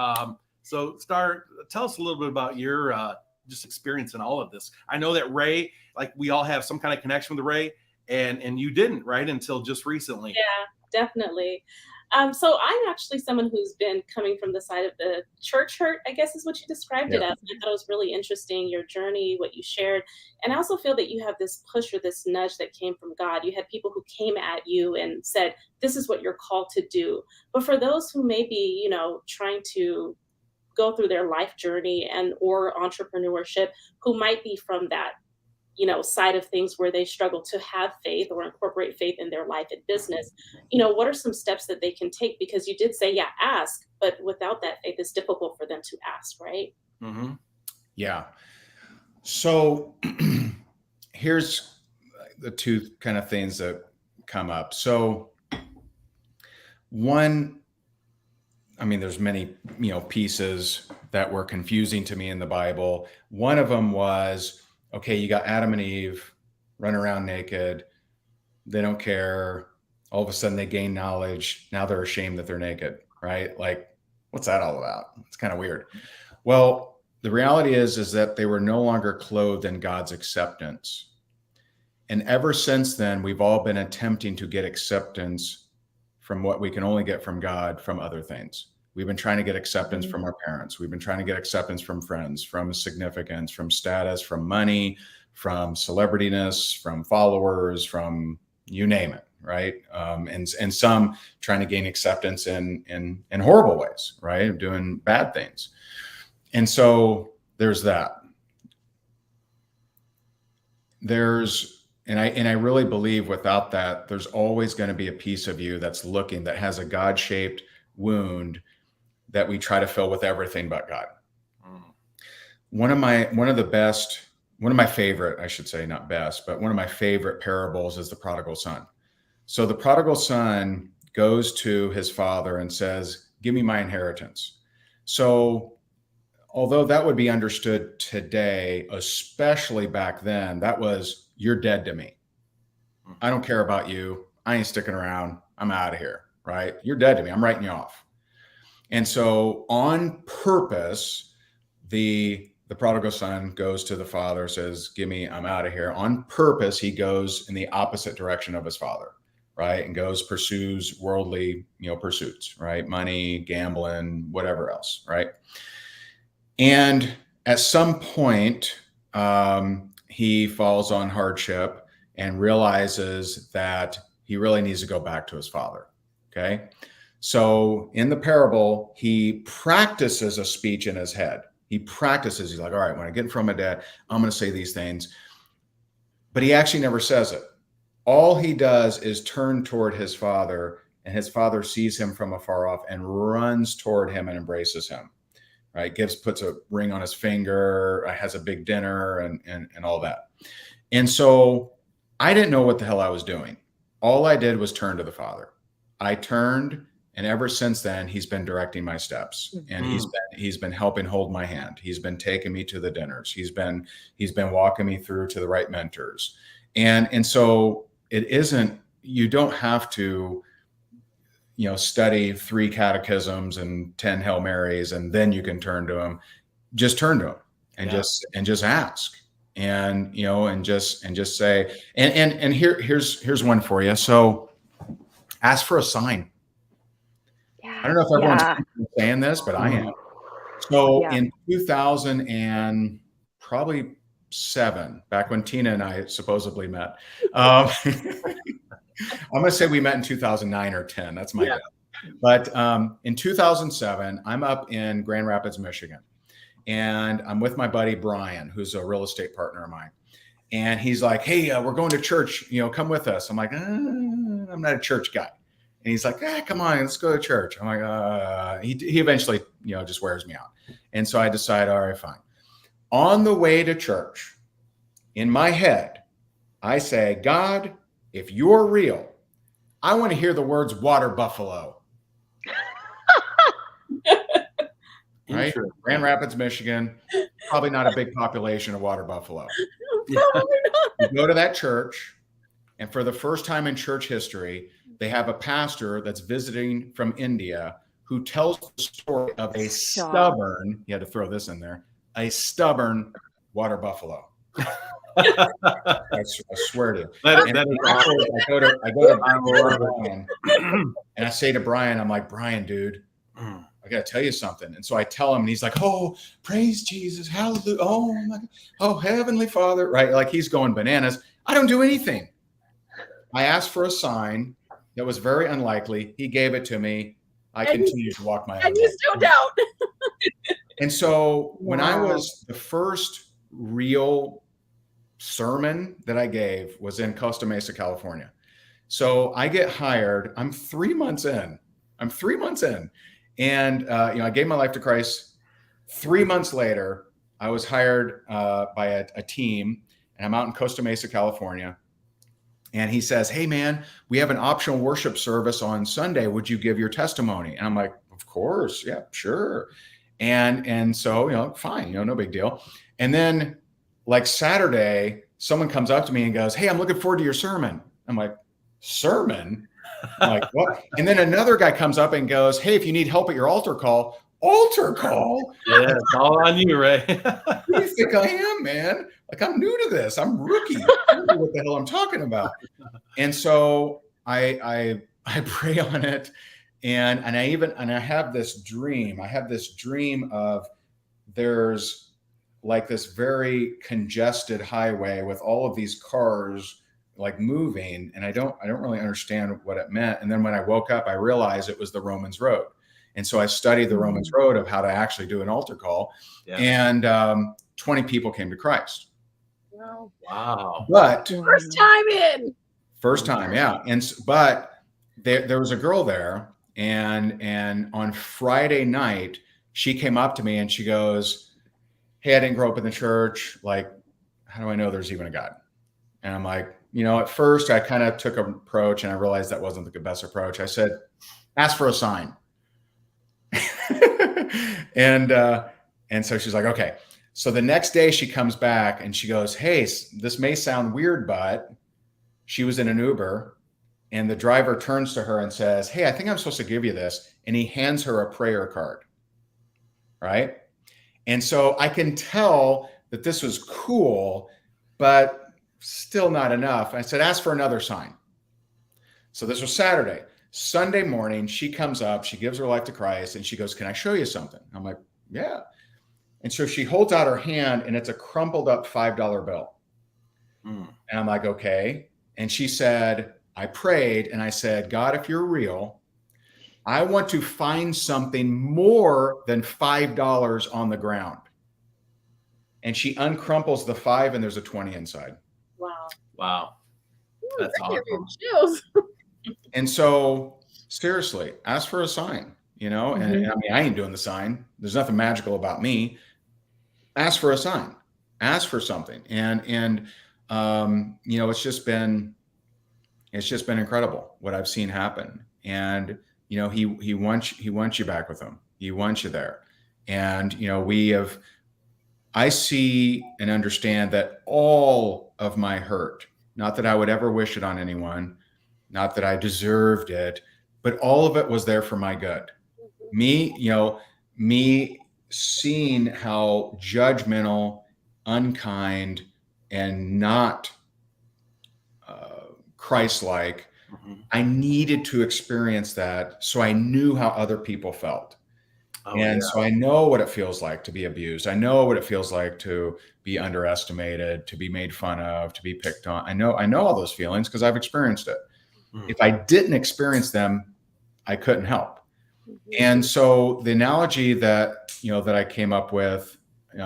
So, Star, tell us a little bit about your just experience in all of this. I know that Ray, like we all have some kind of connection with Ray, and you didn't, right, until just recently. Yeah, definitely. So I'm actually someone who's been coming from the side of the church hurt, I guess is what you described it as. I thought it was really interesting, your journey, what you shared. And I also feel that you have this push or this nudge that came from God. You had people who came at you and said, this is what you're called to do. But for those who may be, trying to go through their life journey and or entrepreneurship, who might be from that side of things where they struggle to have faith or incorporate faith in their life and business, what are some steps that they can take? Because you did say, ask, but without that faith, it's difficult for them to ask, right? Mm-hmm. Yeah. So here's the two kind of things that come up. So one, there's many, pieces that were confusing to me in the Bible. One of them was, okay, you got Adam and Eve running around naked. They don't care. All of a sudden they gain knowledge. Now they're ashamed that they're naked, right? Like, What's that all about? It's kind of weird. Well, the reality is that they were no longer clothed in God's acceptance. And ever since then, we've all been attempting to get acceptance from what we can only get from God, from other things. We've been trying to get acceptance from our parents. We've been trying to get acceptance from friends, from significance, from status, from money, from celebrityness, from followers, from you name it, right? And some trying to gain acceptance in horrible ways, right? Doing bad things. And so there's that. And I really believe without that, there's always going to be a piece of you that's looking, that has a God-shaped wound that we try to fill with everything but God. One of my favorite, I should say, not best, but one of my favorite parables is the prodigal son. So the prodigal son goes to his father and says, give me my inheritance. So although that would be understood today, especially back then, that was, you're dead to me. I don't care about you. I ain't sticking around. I'm out of here, right? You're dead to me. I'm writing you off. And so on purpose, the prodigal son goes to the father, says, give me, I'm out of here. On purpose, he goes in the opposite direction of his father, right? And pursues worldly, pursuits, right? Money, gambling, whatever else, right? And at some point, he falls on hardship and realizes that he really needs to go back to his father, okay? So in the parable, he practices a speech in his head. He's like, all right, when I get in front of my dad, I'm going to say these things. But he actually never says it. All he does is turn toward his father, and his father sees him from afar off and runs toward him and embraces him, right? Puts a ring on his finger, has a big dinner and all that. And so I didn't know what the hell I was doing. All I did was turn to the father. I turned. And ever since then, he's been directing my steps, and he's been helping hold my hand. He's been taking me to the dinners. He's been walking me through to the right mentors. And so it isn't, you don't have to, study 3 catechisms and 10 Hail Marys, and then you can turn to him. Just turn to him and just ask. And just say, and here's one for you. So ask for a sign. I don't know if everyone's saying this, but I am. So in 2007, back when Tina and I supposedly met, I'm going to say we met in 2009 or 10. That's my guess. But in 2007, I'm up in Grand Rapids, Michigan, and I'm with my buddy Brian, who's a real estate partner of mine. And he's like, hey, we're going to church, come with us. I'm like, I'm not a church guy. And he's like, come on, let's go to church. I'm like, he eventually, just wears me out. And so I decide, all right, fine. On the way to church, in my head, I say, God, if you're real, I want to hear the words water buffalo. Right? Grand Rapids, Michigan, probably not a big population of water buffalo. You go to that church, and for the first time in church history, they have a pastor that's visiting from India who tells the story of a stubborn, you had to throw this in there, a stubborn water buffalo. I swear to you. I go to Brian, and I say to Brian, I'm like, Brian, dude, I got to tell you something. And so I tell him, and he's like, oh, praise Jesus. Hallelujah. Oh, my God. Oh, Heavenly Father. Right. Like he's going bananas. I don't do anything. I asked for a sign that was very unlikely. He gave it to me. I continue to walk my own. And you still doubt. And so when I was, the first real sermon that I gave was in Costa Mesa, California. So I get hired. I'm 3 months in. And, I gave my life to Christ. 3 months later, I was hired by a team, and I'm out in Costa Mesa, California. And he says, hey, man, we have an optional worship service on Sunday. Would you give your testimony? And I'm like, of course. Yeah, sure. And so, fine, no big deal. And then like Saturday, someone comes up to me and goes, hey, I'm looking forward to your sermon. I'm like, sermon? I'm like, what? And then another guy comes up and goes, hey, if you need help at your altar call. Altar call? Yeah, it's all on you, Ray. Who do you think I am, man? Like, I'm new to this. I'm rookie. I don't know what the hell I'm talking about. And so I pray on it. And I have this dream. I have this dream of there's like this very congested highway with all of these cars like moving. And I don't really understand what it meant. And then when I woke up, I realized it was the Romans Road. And so I studied the Romans Road of how to actually do an altar call. Yeah. And 20 people came to Christ. Wow. But first time in. First time, yeah. But there was a girl there, and on Friday night, she came up to me and she goes, hey, I didn't grow up in the church. Like, how do I know there's even a God? And I'm like, at first I kind of took an approach and I realized that wasn't the best approach. I said, ask for a sign. And so she's like, okay. So the next day she comes back and she goes, hey, this may sound weird, but she was in an Uber and the driver turns to her and says, hey, I think I'm supposed to give you this. And he hands her a prayer card. Right. And so I can tell that this was cool, but still not enough. I said, ask for another sign. So this was Saturday. Sunday morning, she comes up, she gives her life to Christ, and she goes, can I show you something? I'm like, yeah. And so she holds out her hand, and it's a crumpled up $5 bill. And I'm like, okay. And she said, I prayed, and I said, God, if you're real, I want to find something more than $5 on the ground. And she uncrumples the 5, and there's a 20 inside. Wow. That's awesome. And so seriously, ask for a sign, and I mean, I ain't doing the sign. There's nothing magical about me. Ask for a sign, ask for something. And it's just been incredible what I've seen happen. And, he wants you back with him. He wants you there. And, I see and understand that all of my hurt, not that I would ever wish it on anyone, not that I deserved it, but all of it was there for my good. Me seeing how judgmental, unkind, and not Christ-like, I needed to experience that so I knew how other people felt. So I know what it feels like to be abused. I know what it feels like to be underestimated, to be made fun of, to be picked on. I know all those feelings because I've experienced it. If I didn't experience them, I couldn't help. And so the analogy that I came up with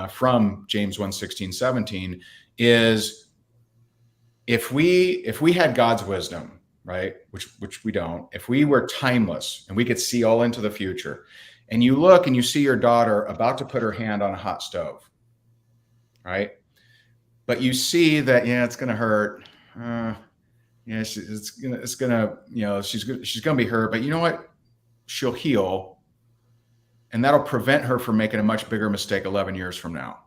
from James 1:16-17 is if we had God's wisdom, right, which we don't, if we were timeless and we could see all into the future, and you look and you see your daughter about to put her hand on a hot stove, right? But you see that, it's going to hurt. She's gonna be hurt, but you know what? She'll heal, and that'll prevent her from making a much bigger mistake 11 years from now.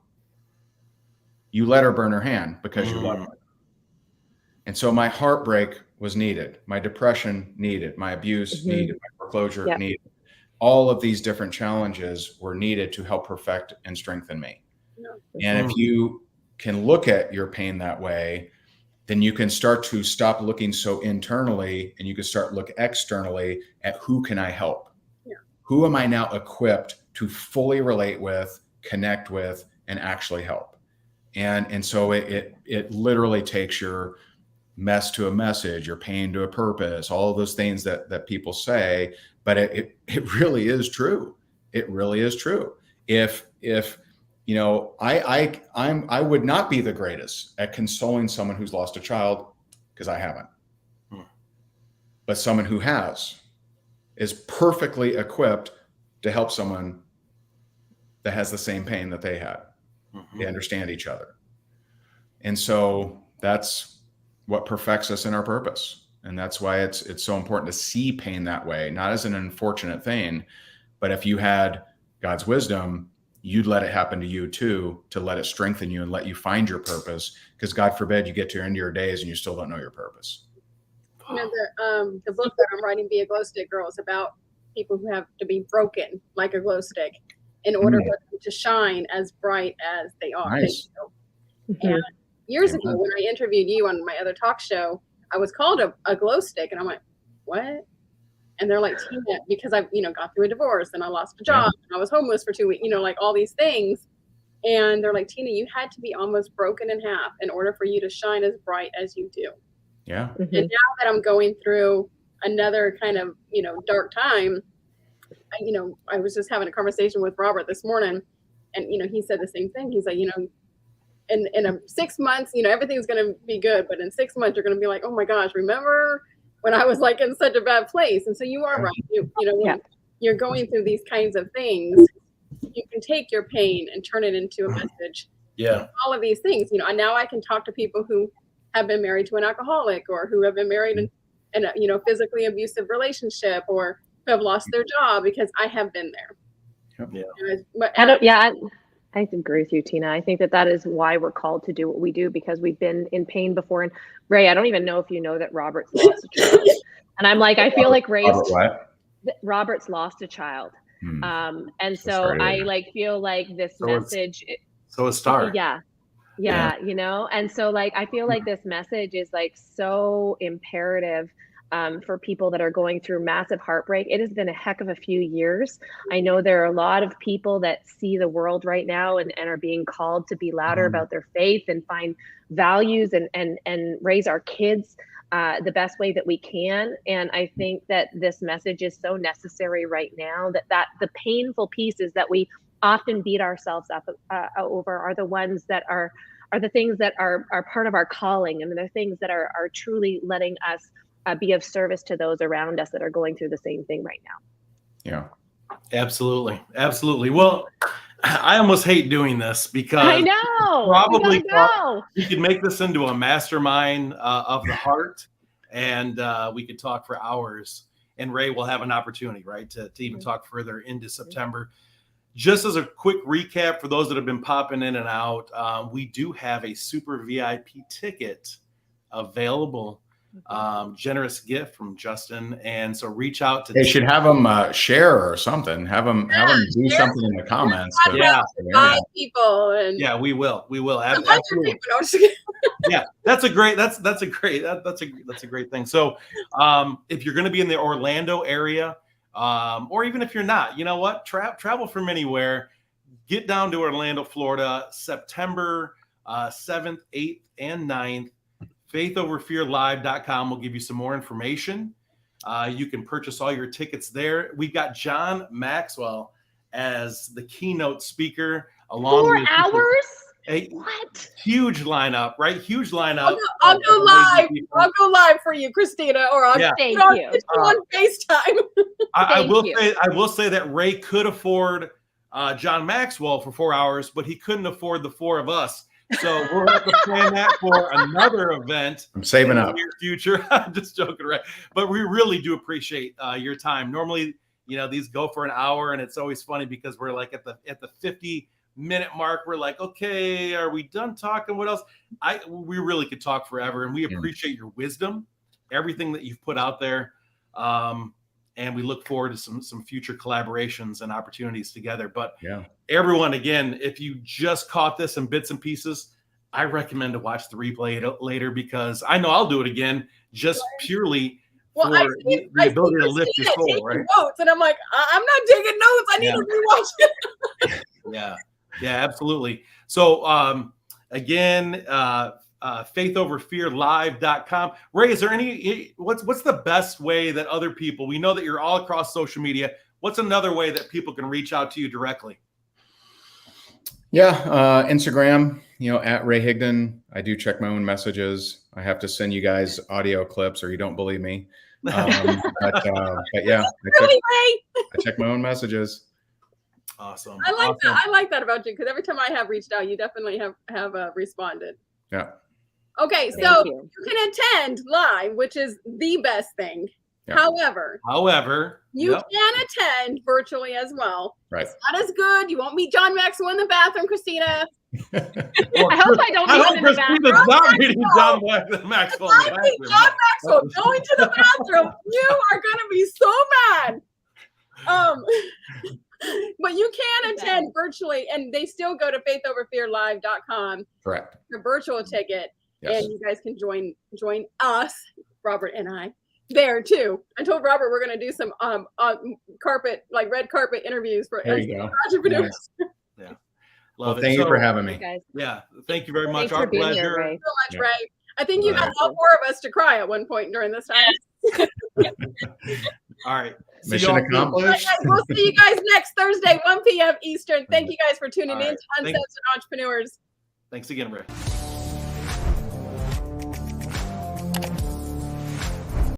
You let her burn her hand because you love her. And so my heartbreak was needed, my depression needed, my abuse needed, my foreclosure needed. All of these different challenges were needed to help perfect and strengthen me. And if you can look at your pain that way, then you can start to stop looking so internally and you can start look externally at who can I help? Who am I now equipped to fully relate with, connect with, and actually help? And so it literally takes your mess to a message, your pain to a purpose, all of those things that people say, but it really is true. It really is true. If I would not be the greatest at consoling someone who's lost a child because I haven't. But someone who has is perfectly equipped to help someone that has the same pain that they had. They understand each other. And so that's what perfects us in our purpose. And that's why it's so important to see pain that way, not as an unfortunate thing, but if you had God's wisdom, you'd let it happen to you too, to let it strengthen you and let you find your purpose. Because God forbid you get to the end of your days and you still don't know your purpose. You know, the book that I'm writing, Be a Glow Stick Girl, is about people who have to be broken like a glow stick in order for them to shine as bright as they are. Nice. And years ago, when I interviewed you on my other talk show, I was called a glow stick, and I'm like, what? And they're like, Tina, because I've, you know, got through a divorce and I lost a job and I was homeless for 2 weeks, you know, like all these things. And they're like, Tina, you had to be almost broken in half in order for you to shine as bright as you do. Yeah. And now that I'm going through another kind of, you know, dark time, you know, I was just having a conversation with Robert this morning, and, you know, he said the same thing. He's like, you know, in 6 months, you know, everything's going to be good, but in 6 months, you're going to be like, oh my gosh, remember when I was like in such a bad place? And so you are right. You know, when you're going through these kinds of things, you can take your pain and turn it into a message. Yeah. All of these things, you know, and now I can talk to people who have been married to an alcoholic, or who have been married in a, you know, physically abusive relationship, or who have lost their job, because I have been there. Yeah. I agree with you, Tina. I think that is why we're called to do what we do, because we've been in pain before. And Ray, I don't even know if you know that Robert's lost a child. And I'm like, I feel like Robert's lost a child. And so I like feel like this message. So is Star. Yeah, you know, and so like I feel like this message is like so imperative for people that are going through massive heartbreak. It has been a heck of a few years. I know there are a lot of people that see the world right now and are being called to be louder about their faith and find values and raise our kids the best way that we can. And I think that this message is so necessary right now, that the painful pieces that we often beat ourselves up over are the ones that are the things that are part of our calling, and the things that are truly letting us be of service to those around us that are going through the same thing right now. Yeah. Absolutely. Absolutely. Well, I almost hate doing this, because I know probably we could make this into a mastermind of the heart, and we could talk for hours, and Ray will have an opportunity, right, to even talk further into September. Just as a quick recap for those that have been popping in and out, we do have a super VIP ticket available. Generous gift from Justin, and so reach out to. They should have them share or something. Have them do something in the comments. People and we will. Absolutely. Yeah, that's a great thing. So, if you're going to be in the Orlando area, or even if you're not, you know what, travel from anywhere, get down to Orlando, Florida, September 7th, 8th, and 9th. faithoverfearlive.com will give you some more information. You can purchase all your tickets there. We've got John Maxwell as the keynote speaker. Along 4 with hours? What? Huge lineup, right? Huge lineup. I'll go live. I'll go live for you, Christina, or I'll Thank you. On FaceTime. I will say that Ray could afford John Maxwell for 4 hours, but he couldn't afford the 4 of us. So we'll have to plan that for another event. I'm saving up. In the near future. I'm just joking, right? But we really do appreciate your time. Normally, you know, these go for an hour, and it's always funny because we're like at the 50-minute mark. We're like, okay, are we done talking? What else? We really could talk forever, and we appreciate your wisdom, everything that you've put out there. And we look forward to some future collaborations and opportunities together. But everyone, again, if you just caught this in bits and pieces, I recommend to watch the replay later, because I know I'll do it again, just purely for the ability to lift your soul, right? Notes, and I'm like, I'm not taking notes. I need to rewatch it. Yeah, absolutely. So again, faithoverfearlive.com. Ray, is there what's the best way that other people, we know that you're all across social media, what's another way that people can reach out to you directly? Instagram, at Ray Higdon. I do check my own messages. I have to send you guys audio clips, or you don't believe me. But yeah, I check my own messages. Awesome. I like that. I like that about you, because every time I have reached out, you definitely have responded. Yeah. Okay, so you can attend live, which is the best thing. Yeah. However, you yep. can attend virtually as well. Right. It's not as good. You won't meet John Maxwell in the bathroom, Christina. Well, I hope I don't I meet hope him in the bathroom. Christina's not meeting John Maxwell in the I think bathroom. John Maxwell going to the bathroom. You are going to be so mad. But you can attend virtually, and they still go to faithoverfearlive.com. Correct. The virtual ticket, Yes. and you guys can join us, Robert and I, there too. I told Robert we're going to do some red carpet interviews for There you go. entrepreneurs. Nice. Yeah. Well, Love it. thank you So, for having me. You guys. Yeah. Thank you very much. Thanks Our for being pleasure. here, Ray. So much, Yeah. Ray. I think you got Right. all 4 of us to cry at one point during this time. All right. See Mission y'all soon. accomplished. Guys, we'll see you guys next Thursday, 1 p.m. Eastern. Thank you guys for tuning in to All right. Uncensored Entrepreneurs. Thanks again, Ray.